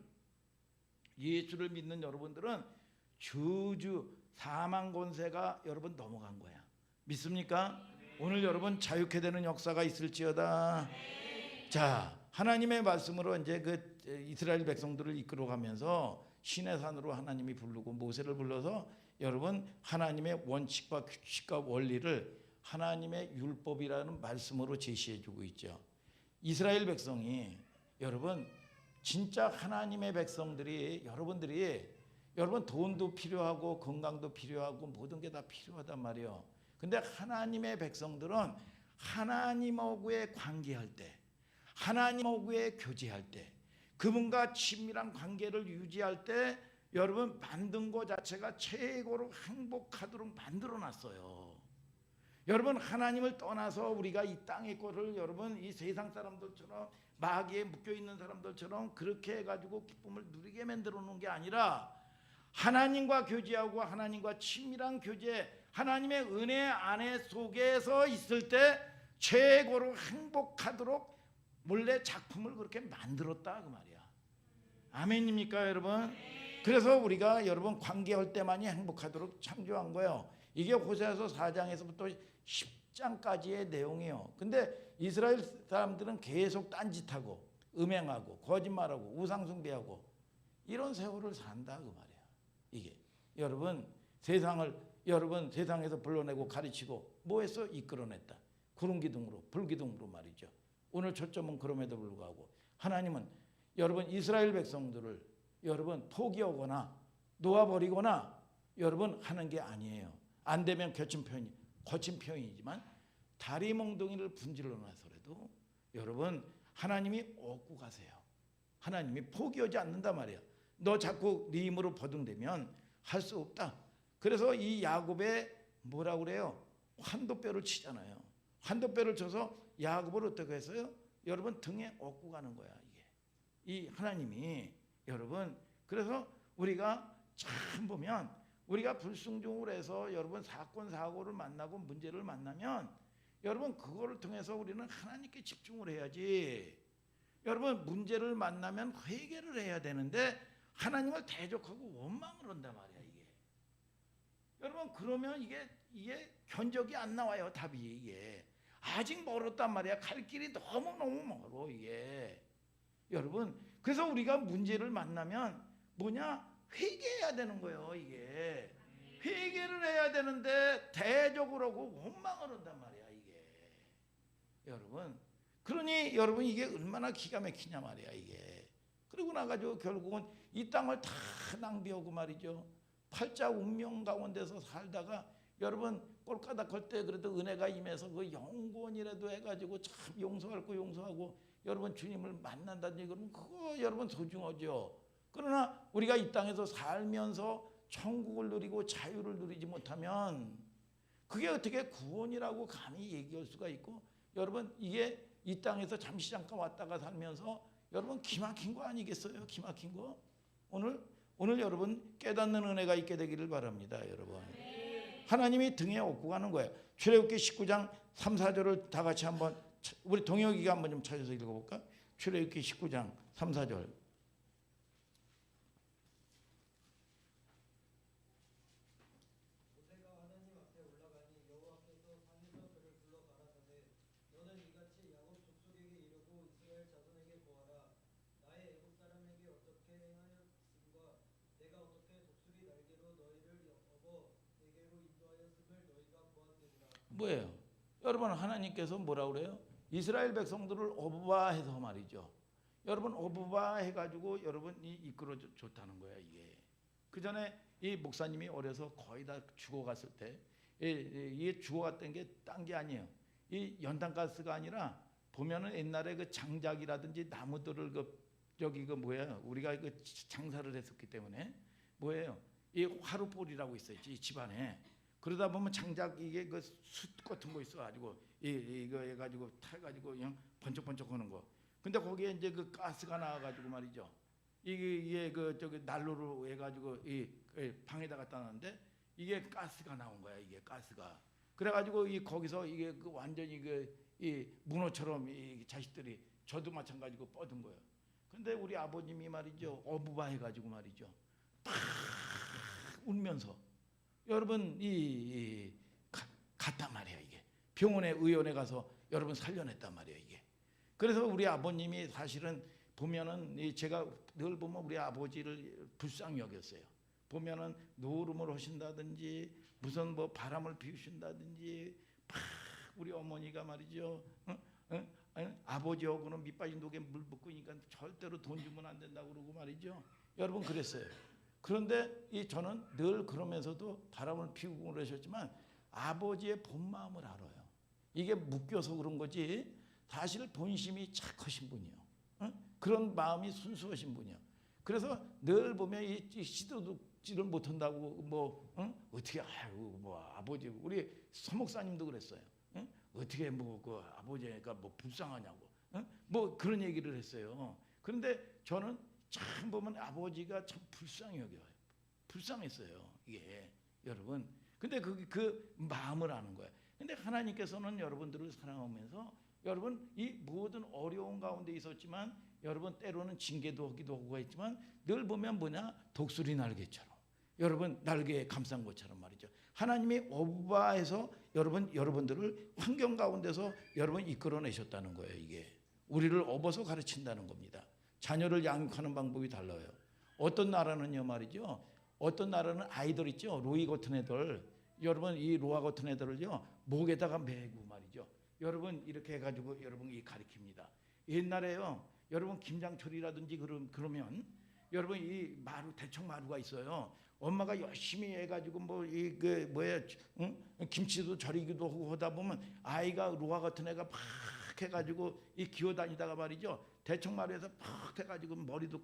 예수를 믿는 여러분들은 저주 사망 권세가 여러분 넘어간 거야. 믿습니까? 오늘 여러분 자유케 되는 역사가 있을지어다. 자, 하나님의 말씀으로 이제 그 이스라엘 백성들을 이끌어가면서 시내산으로 하나님이 부르고 모세를 불러서 여러분 하나님의 원칙과 규칙과 원리를 하나님의 율법이라는 말씀으로 제시해주고 있죠. 이스라엘 백성이 여러분 진짜 하나님의 백성들이 여러분들이 여러분 돈도 필요하고 건강도 필요하고 모든 게 다 필요하단 말이에요. 근데 하나님의 백성들은 하나님하고의 관계할 때, 하나님하고의 교제할 때, 그분과 친밀한 관계를 유지할 때 여러분 만든 것 자체가 최고로 행복하도록 만들어놨어요. 여러분 하나님을 떠나서 우리가 이 땅의 것을 여러분 이 세상 사람들처럼 마귀에 묶여있는 사람들처럼 그렇게 해가지고 기쁨을 누리게 만들어 놓은 게 아니라 하나님과 교제하고 하나님과 친밀한 교제, 하나님의 은혜 안에 속에서 있을 때 최고로 행복하도록 몰래 작품을 그렇게 만들었다 그 말이야. 아멘입니까 여러분? 그래서 우리가 여러분 관계할 때만이 행복하도록 창조한 거예요. 이게 호세아서 4장에서부터 10장까지의 내용이에요. 근데 이스라엘 사람들은 계속 딴짓하고 음행하고 거짓말하고 우상숭배하고 이런 세월을 산다 그 말이야. 이게 여러분 세상을 여러분 세상에서 불러내고 가르치고 뭐해서 이끌어냈다. 구름기둥으로 불기둥으로 말이죠. 오늘 초점은 그럼에도 불구하고 하나님은 여러분 이스라엘 백성들을 여러분 포기하거나 놓아버리거나 여러분 하는 게 아니에요. 안 되면 거친 표현이지만 다리 몽둥이를 분질러 놔서라도 여러분 하나님이 얻고 가세요. 하나님이 포기하지 않는단 말이야. 너 자꾸 네 힘으로 버둥대면 할 수 없다. 그래서 이 야곱의 뭐라고 그래요? 환도뼈를 치잖아요. 환도뼈를 쳐서 야곱을 어떻게 했어요? 여러분 등에 업고 가는 거야 이게. 이 하나님이 여러분 그래서 우리가 참 보면 우리가 불순종을 해서 여러분 사건 사고를 만나고 문제를 만나면 여러분 그거를 통해서 우리는 하나님께 집중을 해야지. 여러분 문제를 만나면 회개를 해야 되는데 하나님을 대적하고 원망을 한단 말이야 이게. 여러분 그러면 이게 견적이 안 나와요. 답이 이게 아직 멀었단 말이야. 갈 길이 너무 멀어 이게. 여러분 그래서 우리가 문제를 만나면 뭐냐 회개해야 되는 거예요. 이게 회개를 해야 되는데 대적으로 하고 원망을 한단 말이야 이게. 여러분, 그러니 여러분 이게 얼마나 기가 막히냐 말이야 이게. 그리고 나가지고 결국은 이 땅을 다 낭비하고 말이죠. 팔자 운명 가운데서 살다가 여러분 꼴까닥 할 때 그래도 은혜가 임해서 그 영원이라도 해가지고 참 용서할 거 용서하고 여러분 주님을 만난다든지 그러면 그거 여러분 소중하죠. 그러나 우리가 이 땅에서 살면서 천국을 누리고 자유를 누리지 못하면 그게 어떻게 구원이라고 감히 얘기할 수가 있고, 여러분 이게 이 땅에서 잠시 잠깐 왔다가 살면서 여러분 기막힌 거 아니겠어요? 기막힌 거. 오늘 여러분 깨닫는 은혜가 있게 되기를 바랍니다. 여러분, 하나님이 등에 업고 가는 거예요. 출애굽기 19장 3, 4절을 다 같이 한번 우리 동혁이가 한번 좀 찾아서 읽어볼까? 출애굽기 19장 3, 4절. 뭐예요? 여러분, 하나님께서 뭐라 그래요? 이스라엘 백성들을 어부바해서 말이죠. 여러분 어부바 해가지고 여러분이 이끌어 줬다는 거야 이게. 그 전에 이 목사님이 어려서 거의 다 죽어갔을 때, 이게 죽어갔던 게 딴 게 아니에요. 이 연탄가스가 아니라 보면은 옛날에 그 장작이라든지 나무들을 저기 뭐야 우리가 그 장사를 했었기 때문에 뭐예요? 이 화루볼이라고 있어요 이 집안에. 그러다 보면 장작 이게 그 숯 같은 거 있어가지고 이거 해가지고 타가지고 그냥 번쩍번쩍 하는 거. 근데 거기에 이제 그 가스가 나와가지고 말이죠. 이게 그 저기 난로로 해가지고 이 방에다 갖다 놨는데 이게 가스가 나온 거야 이게 가스가. 그래가지고 이 거기서 이게 그 완전히 이 문어처럼 이 자식들이 저도 마찬가지고 뻗은 거예요. 근데 우리 아버님이 말이죠 어부바 해가지고 말이죠 딱 울면서 여러분 갔단 말이에요 이게. 병원에 의원에 가서 여러분 살려냈단 말이에요 이게. 그래서 우리 아버님이 사실은 보면은 제가 늘 보면 우리 아버지를 불쌍히 여겼어요. 보면은 노름을 하신다든지 무슨 뭐 바람을 피우신다든지 막 우리 어머니가 말이죠. 아버지하고는 밑빠진 독에 물 붓고니까 절대로 돈 주면 안 된다고 그러고 말이죠. 여러분 그랬어요. 그런데 저는 늘 그러면서도 바람을 피우고 그러셨지만 아버지의 본 마음을 알아요. 이게 묶여서 그런 거지 사실 본심이 착하신 분이요. 그런 마음이 순수하신 분이요. 그래서 늘 보면 이 시도지를 못한다고 어떻게 뭐 아버지 우리 서목사님도 그랬어요. 어떻게 뭐 그 아버지가 뭐 불쌍하냐고 뭐 그런 얘기를 했어요. 그런데 저는 참 보면 아버지가 참 불쌍히 여겨요. 불쌍했어요 이게 여러분. 근데 그 마음을 아는 거예요. 근데 하나님께서는 여러분들을 사랑하면서 여러분 이 모든 어려운 가운데 있었지만 여러분 때로는 징계도 하기도 하고 했지만 늘 보면 뭐냐 독수리 날개처럼 여러분 날개에 감싼 것처럼 말이죠. 하나님이 어부바해서 여러분들을 환경 가운데서 여러분 이끌어내셨다는 거예요. 이게 우리를 업어서 가르친다는 겁니다. 자녀를 양육하는 방법이 달라요. 어떤 나라는요 말이죠. 어떤 나라는 아이들 있죠. 로이 같은 애들. 여러분 이 로아 같은 애들을요 목에다가 메고 말이죠. 여러분 이렇게 해가지고 여러분이 가르칩니다. 옛날에요 여러분 김장철이라든지 그러면 여러분 이 대청 마루가 있어요. 엄마가 열심히 해가지고 김치도 절이기도 하고 하다 보면 아이가 로아 같은 애가 막 해가지고 기어다니다가 말이죠. 대청마루에서 팍 해가지고 머리도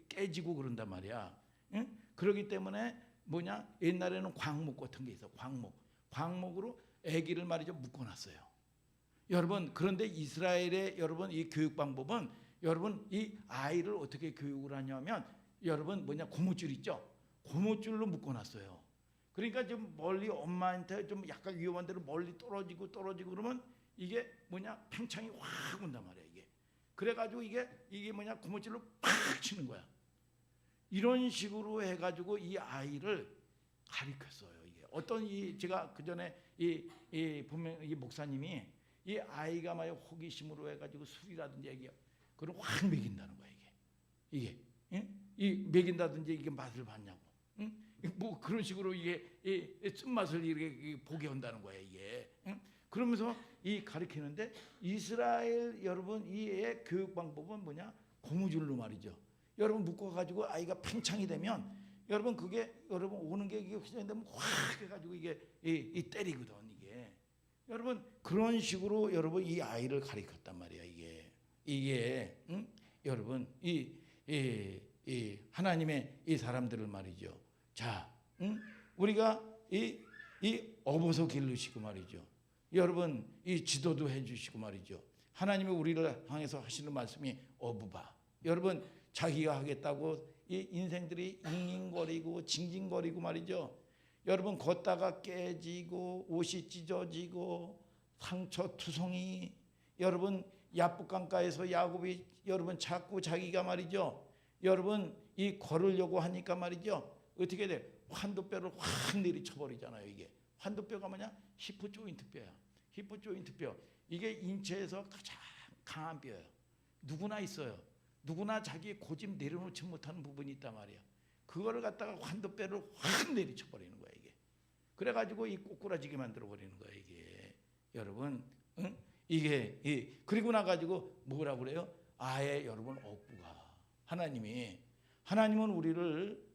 깨지고 그런단 말이야. 응? 그러기 때문에 옛날에는 광목 같은 게 있어. 광목으로 아기를 말이죠 묶어놨어요. 여러분 그런데 이스라엘의 여러분 이 교육 방법은 여러분 이 아이를 어떻게 교육을 하냐면 여러분 고무줄 있죠. 고무줄로 묶어놨어요. 그러니까 좀 멀리 엄마한테 좀 약간 위험한 데로 멀리 떨어지고 그러면 이게 팽창이 확 온단 말이야 이게. 그래가지고 이게 고무줄로 팍 치는 거야. 이런 식으로 해가지고 이 아이를 가르쳤어요. 이게 어떤 제가 그 전에 보면 이 목사님이 이 아이가 만약 호기심으로 해가지고 술이라든지 그걸 확 먹인다는 거야 이게. 응? 이 먹인다든지 이게 맛을 봤냐고. 응? 뭐 그런 식으로 이게 이 쓴맛을 이렇게 보게 한다는 거예요 이게. 응? 그러면서 이 가르치는데 이스라엘 여러분 이의 교육 방법은 뭐냐? 고무줄로 말이죠. 여러분 묶어가지고 아이가 팽창이 되면 여러분 그게 여러분 오는 게 이게 휘저되면 확 해가지고 이게 이 때리거든 이게. 여러분 그런 식으로 여러분 이 아이를 가르쳤단 말이야 이게 응? 여러분 이 하나님의 이 사람들을 말이죠. 자, 응? 우리가 이 업어서 기르시고 말이죠. 여러분 이 지도도 해주시고 말이죠. 하나님이 우리를 향해서 하시는 말씀이 어부바. 여러분 자기가 하겠다고 이 인생들이 잉잉거리고 징징거리고 말이죠. 여러분 걷다가 깨지고 옷이 찢어지고 상처 투성이. 여러분 야복강가에서 야곱이 여러분 자꾸 자기가 말이죠. 여러분 이 걸으려고 하니까 말이죠. 어떻게 돼? 환도뼈를 확 내리쳐버리잖아요. 이게 환도뼈가 뭐냐? 히포 조인트 뼈야. 히포 조인트 뼈. 이게 인체에서 가장 강한 뼈예요. 누구나 있어요. 누구나 자기의 고집 내려놓지 못하는 부분이 있단 말이야. 그거를 갖다가 환도뼈를 확 내리쳐버리는 거야 이게. 그래가지고 이 꼬꾸라지게 만들어버리는 거야 이게. 여러분, 응? 이게 그리고 나가지고 뭐라 그래요? 아예 여러분 억부가 하나님은 우리를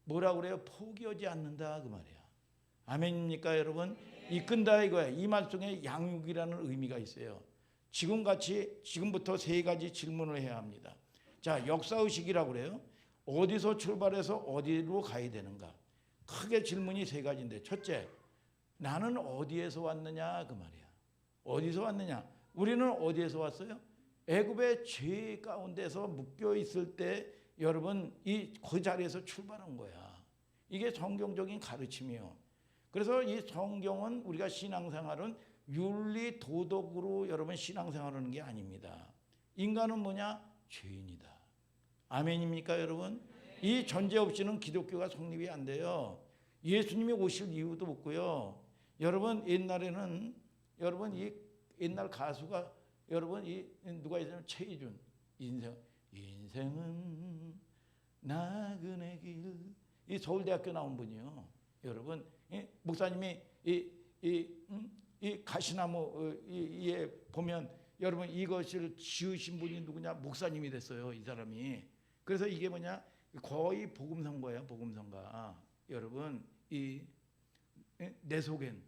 뭐라 그래요? 포기하지 않는다 그 말이야. 아멘입니까 여러분? 이끈다 이거야. 이 말 속에 양육이라는 의미가 있어요. 지금부터 세 가지 질문을 해야 합니다. 자, 역사의식이라고 그래요. 어디서 출발해서 어디로 가야 되는가? 크게 질문이 세 가지인데, 첫째, 나는 어디에서 왔느냐 그 말이야. 어디서 왔느냐? 우리는 어디에서 왔어요? 애굽의 죄 가운데서 묶여 있을 때 여러분 그 자리에서 출발한 거야. 이게 성경적인 가르침이에요. 그래서 이 성경은 우리가 신앙생활은 윤리 도덕으로 여러분 신앙생활하는 게 아닙니다. 인간은 뭐냐? 죄인이다. 아멘입니까 여러분? 이 전제 없이는 기독교가 성립이 안 돼요. 예수님이 오실 이유도 없고요. 여러분 옛날에는 여러분 이 옛날 가수가 여러분 이 누가 있냐면 최희준 인생은 나그네 길. 이 서울대학교 나온 분이요. 여러분 목사님이 이 가시나무 에 보면 여러분 이것을 지으신 분이 누구냐? 목사님이 됐어요. 이 사람이. 그래서 이게 뭐냐? 거의 복음성가예요. 복음성가. 여러분 내 속엔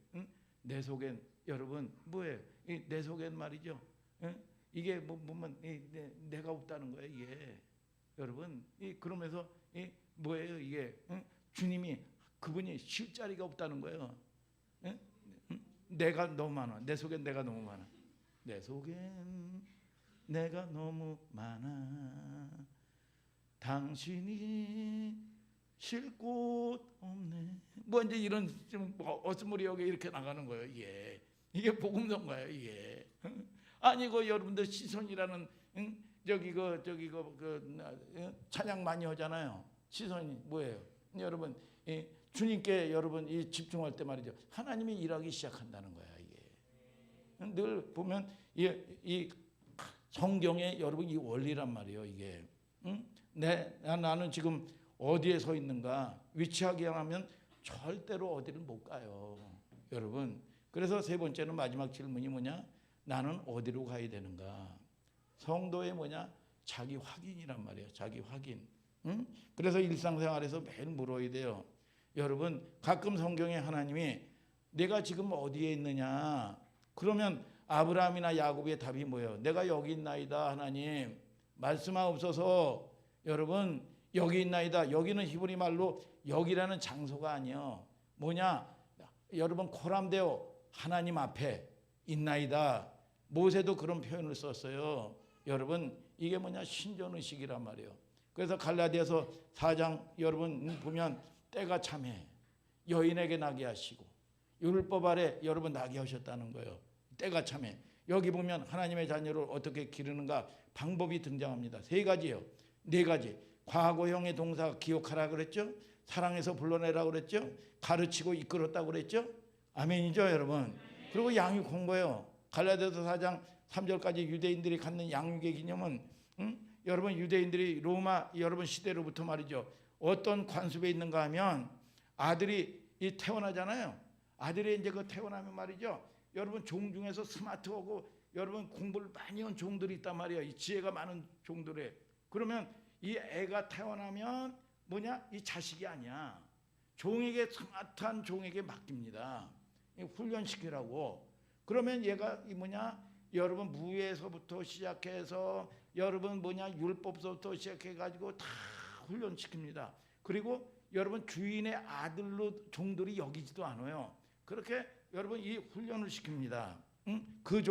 여러분 뭐예요? 내 속엔 말이죠. 이게 뭐면 내가 없다는 거예요. 이게 여러분 그러면서 뭐예요? 이게 주님이 그분이 쉴 자리가 없다는 거예요. 내가 너무 많아. 내 속엔 내가 너무 많아. 내 속엔 내가 너무 많아. 당신이 쉴 곳 없네. 뭐 이제 이런 좀 어스무리하게 이렇게 나가는 거예요. 이게 복음성가예요. 이게 아니고 여러분들 시선이라는 찬양 많이 하잖아요. 시선이 뭐예요? 여러분 주님께 여러분 이 집중할 때 말이죠. 하나님이 일하기 시작한다는 거야. 이게 늘 보면 이 성경의 여러분 이 원리란 말이에요. 이게 나는 지금 어디에 서 있는가 위치하게 하면 절대로 어디를 못 가요. 여러분 그래서 세 번째는 마지막 질문이 뭐냐? 나는 어디로 가야 되는가? 성도의 뭐냐? 자기 확인이란 말이에요. 자기 확인. 그래서 일상생활에서 매일 물어야 돼요. 여러분 가끔 성경에 하나님이 내가 지금 어디에 있느냐? 그러면 아브라함이나 야곱의 답이 뭐예요? 내가 여기 있나이다 하나님. 말씀하옵소서. 여러분 여기 있나이다. 여기는 히브리 말로 여기라는 장소가 아니요. 뭐냐? 여러분 코람데오 하나님 앞에 있나이다. 모세도 그런 표현을 썼어요. 여러분 이게 뭐냐? 신전의식이란 말이에요. 그래서 갈라디아서 4장 여러분 보면 때가 참해 여인에게 나게 하시고 율법 아래 여러분 나게 하셨다는 거예요. 때가 참해. 여기 보면 하나님의 자녀를 어떻게 기르는가 방법이 등장합니다. 세 가지예요. 네 가지. 과거형의 동사 기억하라 그랬죠. 사랑해서 불러내라 그랬죠. 가르치고 이끌었다고 그랬죠. 아멘이죠 여러분. 그리고 양육한 거예요. 갈라디아서 4장 3절까지 유대인들이 갖는 양육의 개념은 여러분 유대인들이 로마 여러분 시대로부터 말이죠. 어떤 관습에 있는가 하면 아들이 태어나잖아요. 아들이 이제 그 태어나면 말이죠. 여러분 종 중에서 스마트하고 여러분 공부를 많이 한 종들이 있단 말이에요. 이 지혜가 많은 종들에. 그러면 이 애가 태어나면 뭐냐? 이 자식이 아니야. 종에게 스마트한 종에게 맡깁니다. 훈련시키라고. 그러면 얘가 이 뭐냐? 여러분 무예에서부터 시작해서 여러분 뭐냐? 율법서부터 시작해 가지고 다 훈련시킵니다. 그리고 여러분 주인의 아들로 종들이 여기지도 않아요. 그렇게 여러분 이 훈련을 시킵니다. 그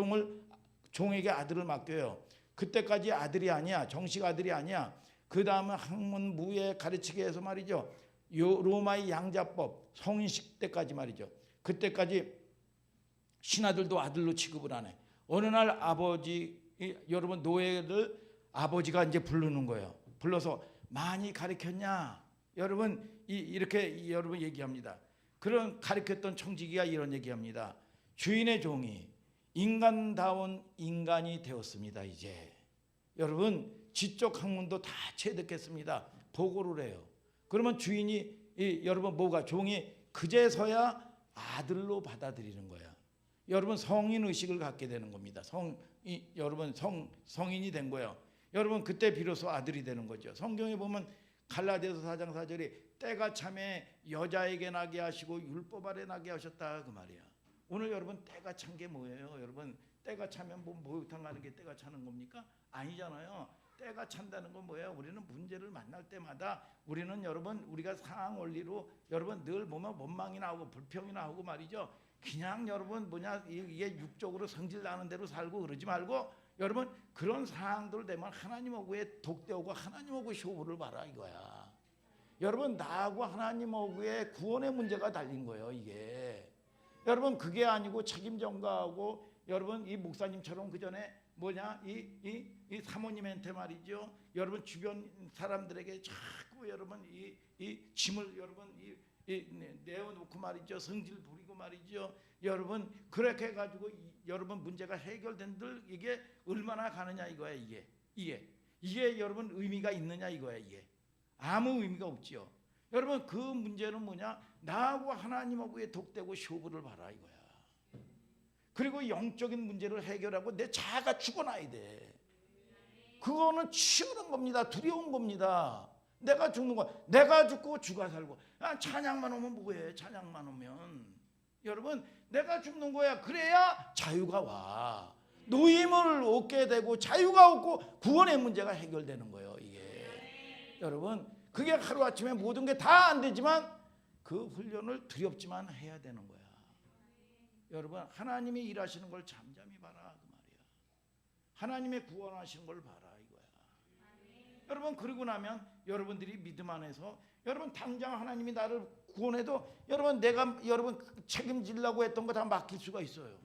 종에게 아들을 맡겨요. 그때까지 아들이 아니야. 정식 아들이 아니야. 그 다음에 학문 무예 가르치게 해서 말이죠. 로마의 양자법 성인식 때까지 말이죠. 그때까지 신하들도 아들로 취급을 안 해. 어느 날 아버지 여러분 노예를 아버지가 이제 부르는 거예요. 불러서 많이 가르쳤냐? 여러분 이렇게 여러분 얘기합니다. 그런 가르쳤던 청지기가 이런 얘기합니다. 주인의 종이 인간다운 인간이 되었습니다. 이제 여러분 지적 학문도 다 체득했습니다. 보고를 해요. 그러면 주인이 여러분 뭐가 종이 그제서야 아들로 받아들이는 거야. 여러분 성인 의식을 갖게 되는 겁니다. 여러분 성인이 된 거예요. 여러분 그때 비로소 아들이 되는 거죠. 성경에 보면 갈라디아서 4장 4절에 때가 참에 여자에게 나게 하시고 율법 아래 나게 하셨다 그 말이야. 오늘 여러분 때가 찬 게 뭐예요? 여러분 때가 차면 뭐 목욕탕 가는 게 때가 차는 겁니까? 아니잖아요. 때가 찬다는 건 뭐예요? 우리는 문제를 만날 때마다 우리는 여러분 우리가 상황 원리로 여러분 늘 보면 원망이 나오고 불평이 나오고 말이죠. 그냥 여러분 뭐냐 이게 육적으로 성질 나는 대로 살고 그러지 말고 여러분 그런 상황들 되면 하나님하고의 독대하고 하나님하고 쇼부를 봐라 이거야. 여러분 나하고 하나님하고의 구원의 문제가 달린 거예요 이게. 여러분 그게 아니고 책임 전가하고 여러분 이 목사님처럼 그 전에 뭐냐 이 사모님한테 말이죠. 여러분 주변 사람들에게 자꾸 여러분 이 짐을 여러분 내어놓고 말이죠. 성질 부리고 말이죠. 여러분 그렇게 해가지고 여러분 문제가 해결된들 이게 얼마나 가느냐 이거야 이게 여러분 의미가 있느냐 이거야 이게. 아무 의미가 없지요. 여러분 그 문제는 뭐냐? 나하고 하나님하고의 독대고 쇼부를 봐라 이거야. 그리고 영적인 문제를 해결하고 내 자아가 죽어나야 돼. 그거는 치우는 겁니다. 두려운 겁니다. 내가 죽는 거야. 내가 죽고 주가 살고. 찬양만 오면 뭐해? 찬양만 오면 여러분 내가 죽는 거야. 그래야 자유가 와. 노임을 얻게 되고 자유가 얻고 구원의 문제가 해결되는 거예요 이게. 여러분 그게 하루아침에 모든 게 다 안 되지만 그 훈련을 두렵지만 해야 되는 거야. 여러분 하나님이 일하시는 걸 잠잠히 봐라 그 말이야. 하나님의 구원하시는 걸 봐라 이거야. 여러분 그러고 나면 여러분들이 믿음 안에서 여러분 당장 하나님이 나를 구원해도 여러분 내가 여러분 책임지려고 했던 거 다 맡길 수가 있어요.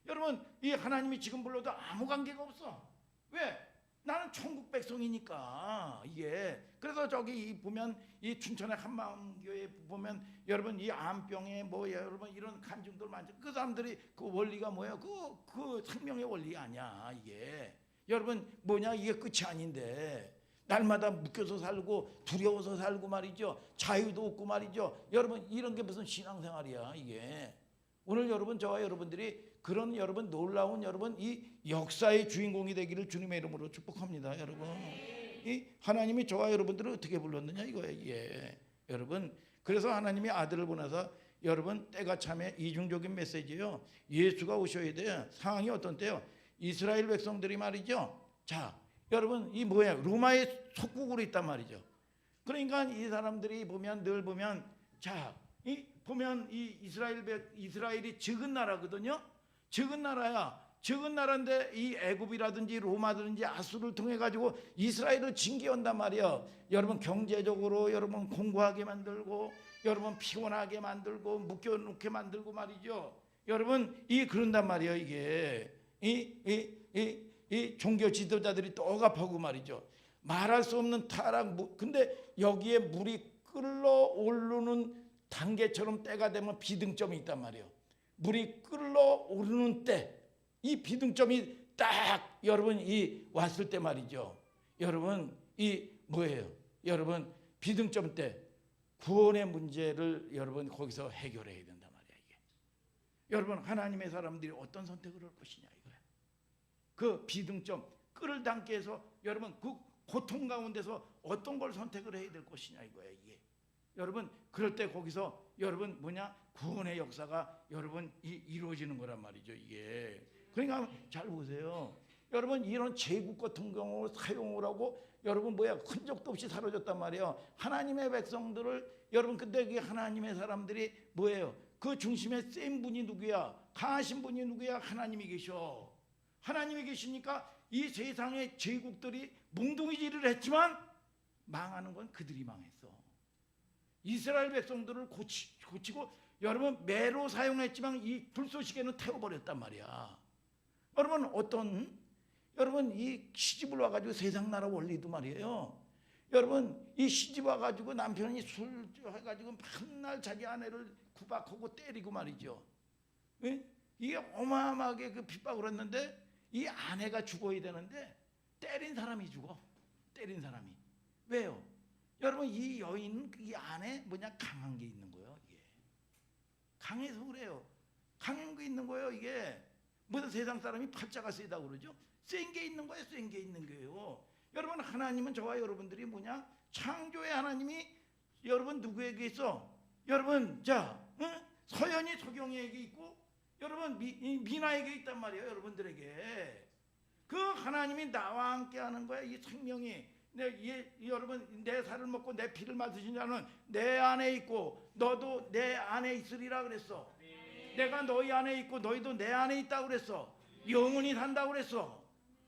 여러분 이 하나님이 지금 불러도 아무 관계가 없어. 왜? 나는 천국 백성이니까 이게. 그래서 저기 보면 이 춘천의 한마음교회 보면 여러분 이 암병에 뭐 여러분 이런 간증들 많죠. 그 사람들이 그 원리가 뭐예요? 그 생명의 원리 아니야 이게. 여러분 뭐냐 이게 끝이 아닌데 날마다 묶여서 살고 두려워서 살고 말이죠. 자유도 없고 말이죠. 여러분 이런 게 무슨 신앙생활이야 이게. 오늘 여러분 저와 여러분들이 그런 여러분 놀라운 여러분 이 역사의 주인공이 되기를 주님의 이름으로 축복합니다. 여러분 이 하나님이 저와 여러분들을 어떻게 불렀느냐 이거예요 이게. 여러분 그래서 하나님이 아들을 보내서 여러분 때가 참에 이중적인 메시지예요. 예수가 오셔야 돼요. 상황이 어떤 때요? 이스라엘 백성들이 말이죠. 자 여러분 이 뭐예요? 로마의 속국으로 있단 말이죠. 그러니까 이 사람들이 보면 늘 보면 자 이 보면 이 이스라엘이 적은 나라거든요. 적은 나라야. 적은 나라인데 이 애굽이라든지 로마든지 아수를 통해 가지고 이스라엘을 징계한단 말이야. 여러분 경제적으로 여러분 공고하게 만들고 여러분 피곤하게 만들고 묶여놓게 만들고 말이죠. 여러분 이 그런단 말이에요 이게. 이 종교 지도자들이 또 억압하고 말이죠. 말할 수 없는 타락. 근데 여기에 물이 끓어오르는 단계처럼 때가 되면 비등점이 있단 말이에요. 물이 끓어오르는 때 이 비등점이 딱 여러분 이 왔을 때 말이죠. 여러분 이 뭐예요? 여러분 비등점 때 구원의 문제를 여러분 거기서 해결해야 된단 말이야 이게. 여러분 하나님의 사람들이 어떤 선택을 할 것이냐 이거야. 그 비등점 끈을 담게 해서 여러분 그 고통 가운데서 어떤 걸 선택을 해야 될 것이냐 이거야 이게. 여러분 그럴 때 거기서 여러분 뭐냐 구원의 역사가 여러분 이루어지는 거란 말이죠 이게. 그러니까 잘 보세요. 여러분 이런 제국 같은 경우 사용을 하고 여러분 뭐야 흔적도 없이 사라졌단 말이에요. 하나님의 백성들을 여러분 근데 이 하나님의 사람들이 뭐예요? 그 중심에 센 분이 누구야? 강하신 분이 누구야? 하나님이 계셔. 하나님이 계시니까 이 세상의 제국들이 몽둥이질을 했지만 망하는 건 그들이 망했어. 이스라엘 백성들을 고치고 여러분 매로 사용했지만 이 불쏘시개는 태워버렸단 말이야. 여러분 여러분 이 시집을 와가지고 세상 나라 원리도 말이에요. 여러분 이 시집 와가지고 남편이 술 해가지고 맨날 자기 아내를 구박하고 때리고 말이죠. 예? 이게 어마어마하게 그 핍박을 했는데 이 아내가 죽어야 되는데 때린 사람이 죽어. 때린 사람이. 왜요? 여러분 이 여인은 이 안에 뭐냐 강한 게 있는 거예요. 이게 강해서 그래요. 강한 게 있는 거예요. 이게 무슨 세상 사람이 팔자가 세다고 그러죠? 센 게 있는 거예요. 센 게 있는 거예요. 여러분 하나님은 저와 여러분들이 뭐냐 창조의 하나님이 여러분 누구에게 있어? 여러분 자 서연이 서경이에게 있고 여러분 미나에게 있단 말이에요. 여러분들에게 그 하나님이 나와 함께하는 거야. 이 생명이 여러분 내 살을 먹고 내 피를 마시는 자는 내 안에 있고 너도 내 안에 있으리라 그랬어. 내가 너희 안에 있고 너희도 내 안에 있다고 그랬어. 영원히 산다고 그랬어.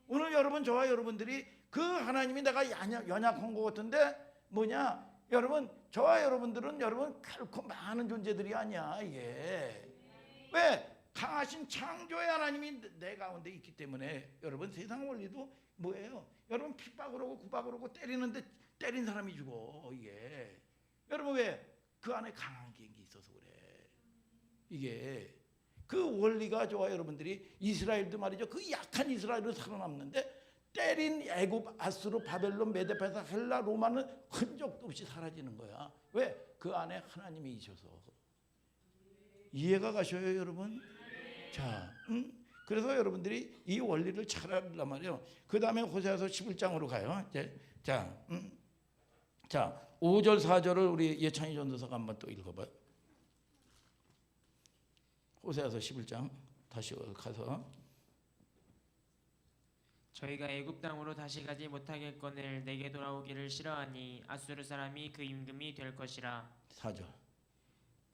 오늘 여러분 저와 여러분들이 그 하나님이 내가 연약한 것 같은데 뭐냐 여러분 저와 여러분들은 여러분 결코 많은 존재들이 아니야 이게. 왜? 강하신 창조의 하나님이 내 가운데 있기 때문에 여러분 세상 원리도 뭐예요? 여러분 핍박을 하고 구박을 하고 때리는데 때린 사람이 죽어 이게. 여러분 왜? 그 안에 강한 게 있어서 그래. 이게 그 원리가 저와 여러분들이 이스라엘도 말이죠. 그 약한 이스라엘을 살아남는데 때린 애굽, 아수르, 바벨론, 메데페사, 헬라, 로마는 흔적도 없이 사라지는 거야. 왜? 그 안에 하나님이 있어서. 이해가 가셔요 여러분? 자, 그래서 여러분들이 이 원리를 잘 알란 말이에요. 그 다음에 호세아서 11장으로 가요. 자, 5절 4절을 우리 예찬이 전도사가 한번 또 읽어봐요. 호세아서 11장 다시 가서 저희가 애굽 땅으로 다시 가지 못하겠거늘 내게 돌아오기를 싫어하니 아수르 사람이 그 임금이 될 것이라. 4절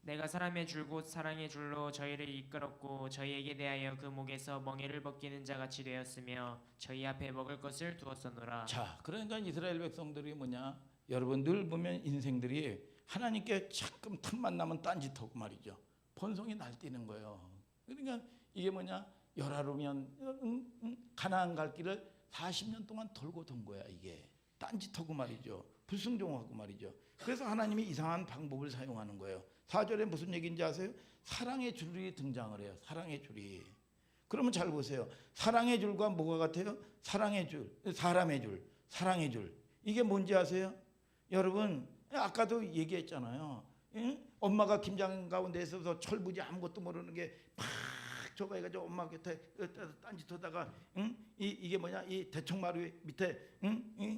내가 사람의 줄 곧 사랑의 줄로 저희를 이끌었고 저희에게 대하여 그 목에서 멍에를 벗기는 자같이 되었으며 저희 앞에 먹을 것을 두었었노라. 자, 그러니까 이스라엘 백성들이 뭐냐 여러분 늘 보면 인생들이 하나님께 자꾸 틈만 나면 딴짓하고 말이죠. 본성이 날뛰는 거예요. 그러니까 이게 뭐냐 열하루면 가나안 갈 길을 40년 동안 돌고 돈 거야. 이게 딴짓하고 말이죠. 불순종하고 말이죠. 그래서 하나님이 이상한 방법을 사용하는 거예요. 4절에 무슨 얘기인지 아세요? 사랑의 줄이 등장을 해요. 사랑의 줄이. 그러면 잘 보세요. 사랑의 줄과 뭐가 같아요? 사랑의 줄, 사람의 줄, 사랑의 줄. 이게 뭔지 아세요? 여러분 아까도 얘기했잖아요. 응? 엄마가 김장 가운데 있어서 철부지 아무것도 모르는 게 팍 저거 해가지고 엄마 곁에 딴짓하다가 이게 뭐냐 이 대청마루 밑에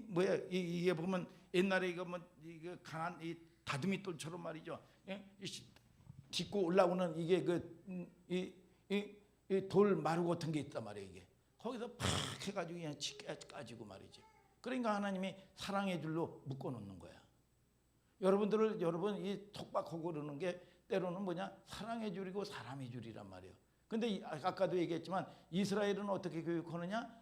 뭐야 이게 보면 옛날에 이거 뭐 이거 강한 이 다듬이 돌처럼 말이죠. 딛고 올라오는 이게 이 돌 마루 같은 게 있단 말이에요. 이게 거기서 팍 해가지고 그냥 까지고 말이죠. 그러니까 하나님이 사랑의 줄로 묶어놓는 거야. 여러분 이 톡박하고 그러는 게 때로는 뭐냐 사랑의 줄이고 사람의 줄이란 말이에요. 근데 아까도 얘기했지만 이스라엘은 어떻게 교육하느냐?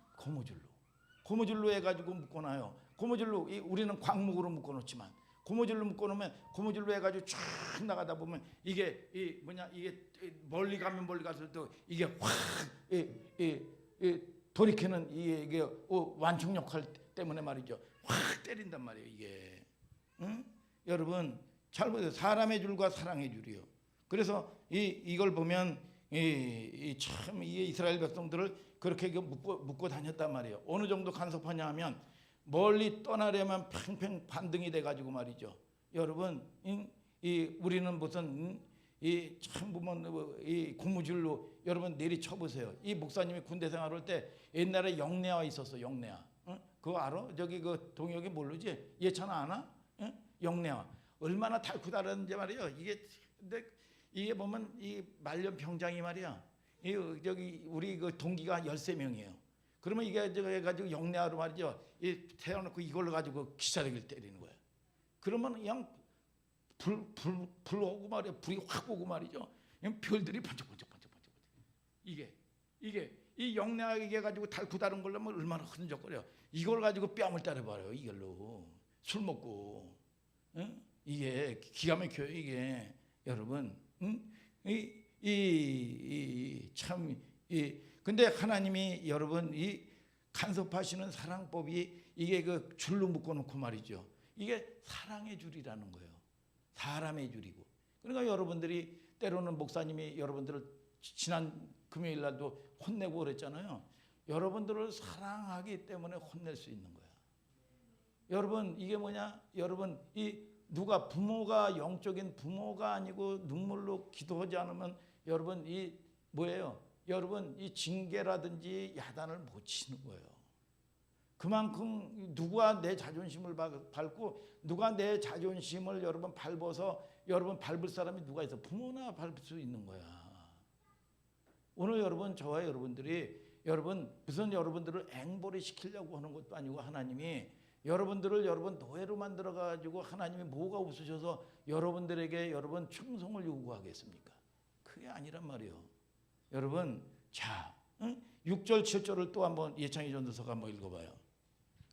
고무줄로 해가지고 묶어놔요. 고무줄로 우리는 광목으로 묶어놓지만 고무줄로 묶어놓으면 고무줄로 해가지고 쫙 나가다 보면 이게 이게 멀리 가면 멀리 가서도 이게 확 돌이키는 이게 완충 역할 때문에 말이죠. 확 때린단 말이에요. 이게 여러분 잘 보세요. 사람의 줄과 사랑의 줄이요. 그래서 이걸 보면 참 이스라엘 백성들을 그렇게 묶고 다녔단 말이에요. 어느 정도 간섭하냐 하면 멀리 떠나려면 팽팽 반등이 돼가지고 말이죠. 여러분, 우리는 무슨 참 보면 이 고무줄로 여러분 내리쳐 보세요. 이 목사님이 군대 생활할 때 옛날에 영내화 있었어. 영내화. 그거 알아? 저기 그 동혁이 모르지? 예찬아 아나? 영내화. 얼마나 달쿠다른지 말이에요. 이게 근데 이게 보면 이 말년 병장이 말이야. 이 저기 우리 그 동기가 13명이에요. 그러면 이게 저거 해가지고 영내화로 말이죠. 이 태워놓고 이걸로 가지고 기사대기를 때리는 거야. 그러면 그냥 불 오고 말이야. 불이 확 오고 말이죠. 그냥 별들이 번쩍번쩍. 이게 이 영내화 이게 가지고 달쿠다른 걸로 면 얼마나 흔적거려. 이걸 가지고 뺨을 때려버려요. 이걸로 술 먹고. 이게 기가 막혀요. 이게 여러분. 근데 하나님이 여러분 이 간섭하시는 사랑법이 이게 그 줄로 묶어놓고 말이죠. 이게 사랑의 줄이라는 거예요. 사람의 줄이고. 그러니까 여러분들이 때로는 목사님이 여러분들을 지난 금요일 날도 혼내고 그랬잖아요. 여러분들을 사랑하기 때문에 혼낼 수 있는 거야. 여러분 이게 뭐냐? 여러분 이 누가 부모가 영적인 부모가 아니고 눈물로 기도하지 않으면 여러분 이 뭐예요? 여러분 이 징계라든지 야단을 못 치는 거예요. 그만큼 누가 내 자존심을 밟고 누가 내 자존심을 여러분 밟아서 여러분 밟을 사람이 누가 있어? 부모나 밟을 수 있는 거야. 오늘 여러분 저와 여러분들이 여러분 무슨 여러분들을 앵벌이 시키려고 하는 것도 아니고 하나님이 여러분들을 여러분 노예로 만들어 가지고 하나님이 뭐가 웃으셔서 여러분들에게 여러분 충성을 요구하겠습니까? 그게 아니란 말이에요. 여러분 자 6절 7절을 또 한번 예창이 전도서가 한번 읽어봐요.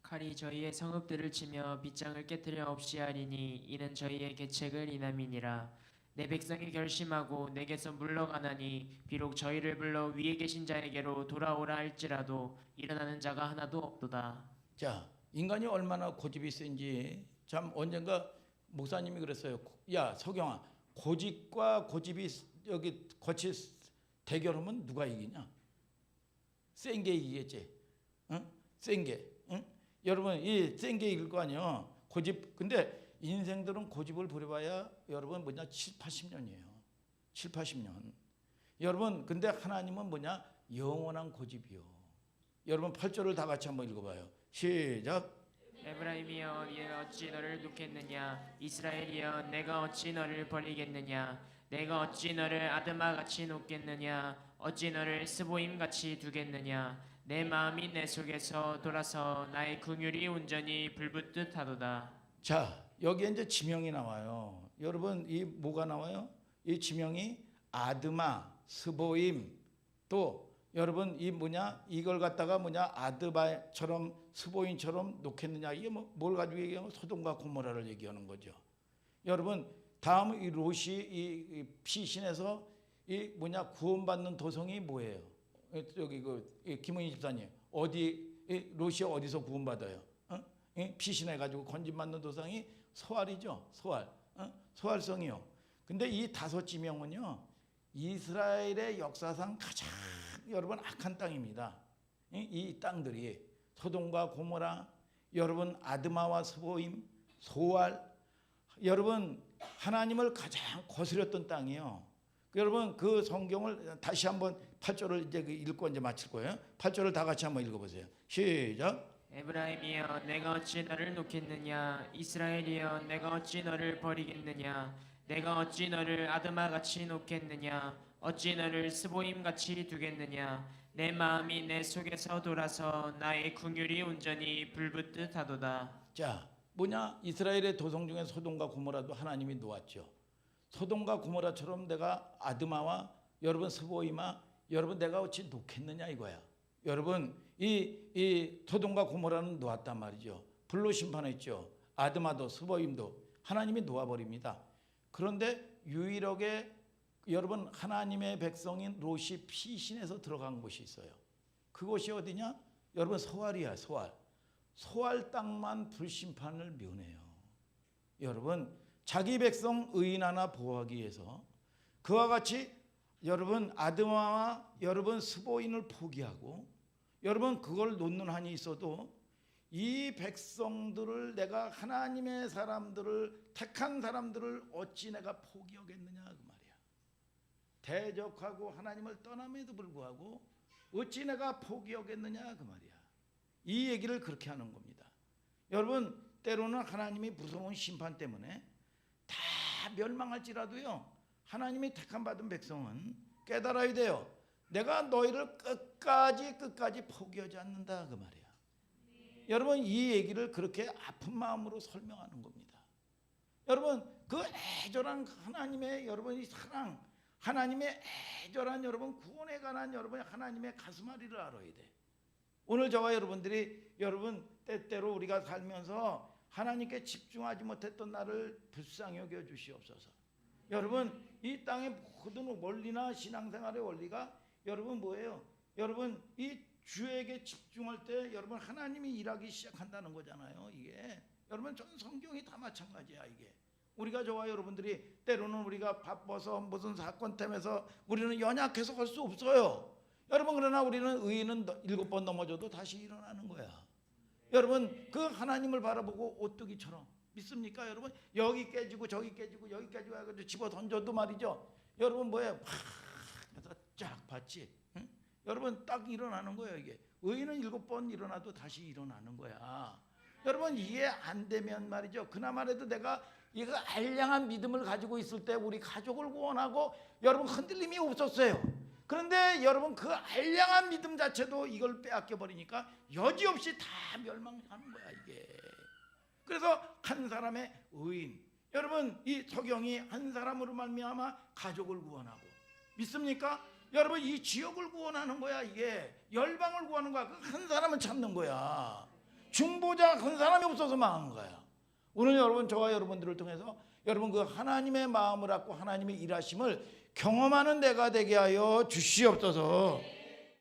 칼이 저희의 성읍들을 치며 빗장을 깨뜨려 없이 하리니 이는 저희의 계책을 인함이니라. 내 백성이 결심하고 내게서 물러가나니 비록 저희를 불러 위에 계신 자에게로 돌아오라 할지라도 일어나는 자가 하나도 없도다. 자 인간이 얼마나 고집이 센지 참 언젠가 목사님이 그랬어요. 야 석영아 고집과 고집이 여기 같이 대결하면 누가 이기냐? 센 게 이기겠지. 센 게. 여러분 이 센 게 이길 거 아니에요. 고집. 근데 인생들은 고집을 부려봐야 여러분 뭐냐 7, 80년이에요. 7, 80년. 여러분 근데 하나님은 뭐냐 영원한 고집이요. 여러분 8절을 다 같이 한번 읽어봐요. 시작. 에브라임이여 내가 어찌 너를 놓겠느냐 이스라엘이여 내가 어찌 너를 버리겠느냐 내가 어찌 너를 아드마같이 놓겠느냐 어찌 너를 스보임같이 두겠느냐 내 마음이 내 속에서 돌아서 나의 긍휼이 온전히 불붙듯 하도다. 자 여기에 이제 지명이 나와요. 여러분 이 뭐가 나와요? 이 지명이 아드마, 스보임 또 여러분 이 뭐냐 이걸 갖다가 뭐냐 아드바처럼 스보임처럼 놓겠느냐 이게 뭘 가지고 얘기하면 소돔과 고모라를 얘기하는 거죠. 여러분 다음 이 롯이 이 피신에서 이 뭐냐 구원받는 도성이 뭐예요? 여기 그 김은희 집사님 어디 롯이 어디서 구원받아요? 피신해 가지고 건진받는 도성이 소알이죠. 소알. 소알성이요. 근데 이 5지명은요. 이스라엘의 역사상 가장 여러분 악한 땅입니다. 이 땅들이 소돔과 고모라, 여러분 아드마와 스보임, 소알, 여러분 하나님을 가장 거스렸던 땅이요. 여러분 그 성경을 다시 한번 8절을 이제 읽고 이제 마칠 거예요. 8절을 다 같이 한번 읽어보세요. 시작. 에브라임이여 내가 어찌 너를 놓겠느냐 이스라엘이여 내가 어찌 너를 버리겠느냐 내가 어찌 너를 아드마같이 놓겠느냐 어찌 너를 스보임같이 두겠느냐 내 마음이 내 속에서 돌아서 나의 긍휼이 온전히 불붙듯 하도다. 자 뭐냐 이스라엘의 도성 중에 소돔과 고모라도 하나님이 놓았죠. 소돔과 고모라처럼 내가 아드마와 여러분 스보임아 여러분 내가 어찌 놓겠느냐 이거야. 여러분 이 소돔과 고모라는 놓았단 말이죠. 불로 심판했죠. 아드마도 스보임도 하나님이 놓아버립니다. 그런데 유일하게 여러분 하나님의 백성인 롯이 피신해서 들어간 곳이 있어요. 그곳이 어디냐? 여러분 소알이야. 소알. 소알 땅만 불심판을 면해요. 여러분 자기 백성 의인 하나 보호하기 위해서 그와 같이 여러분 아드마와 여러분 스보인을 포기하고 여러분 그걸 놓는 한이 있어도 이 백성들을 내가 하나님의 사람들을 택한 사람들을 어찌 내가 포기하겠느냐 그 말이야. 대적하고 하나님을 떠남에도 불구하고 어찌 내가 포기하겠느냐 그 말이야. 이 얘기를 그렇게 하는 겁니다. 여러분 때로는 하나님이 무서운 심판 때문에 다 멸망할지라도요, 하나님이 택한 받은 백성은 깨달아야 돼요. 내가 너희를 끝까지 포기하지 않는다 그 말이야. 여러분 이 얘기를 그렇게 아픈 마음으로 설명하는 겁니다. 여러분 그 애절한 하나님의 여러분이 사랑, 하나님의 애절한 여러분 구원에 관한 여러분 하나님의 가슴앓이를 알아야 돼. 오늘 저와 여러분들이 여러분 때때로 우리가 살면서 하나님께 집중하지 못했던 나를 불쌍히 여겨 주시옵소서. 여러분 이 땅의 모든 원리나 신앙생활의 원리가 여러분 뭐예요? 여러분 이 주에게 집중할 때 여러분 하나님이 일하기 시작한다는 거잖아요. 이게 여러분 전 성경이 다 마찬가지야. 이게 우리가 저와 여러분들이 때로는 우리가 바빠서 무슨 사건 때문에 우리는 연약해서 할 수 없어요. 여러분 그러나 우리는 의인은 7번 넘어져도 다시 일어나는 거야. 여러분 그 하나님을 바라보고 오뚜기처럼 믿습니까? 여러분 여기 깨지고 저기 깨지고 여기 깨지고 해가지고 집어 던져도 말이죠. 여러분 뭐예요? 그래서 쫙 봤지. 응? 여러분 딱 일어나는 거예요. 이게 의인은 7번 일어나도 다시 일어나는 거야. 여러분 이해 안 되면 말이죠. 그나마라도 내가 이거 알량한 믿음을 가지고 있을 때 우리 가족을 구원하고 여러분 흔들림이 없었어요. 그런데 여러분 그 알량한 믿음 자체도 이걸 빼앗겨 버리니까 여지없이 다 멸망하는 거야 이게. 그래서 한 사람의 의인, 여러분 이 석영이 한 사람으로 말미암아 가족을 구원하고 믿습니까? 여러분 이 지역을 구원하는 거야. 이게 열방을 구하는 거야. 그 한 사람은 찾는 거야. 중보자 한 사람이 없어서 망한 거야. 오늘 여러분 저와 여러분들을 통해서 여러분 그 하나님의 마음을 갖고 하나님의 일하심을 경험하는 내가 되게 하여 주시옵소서.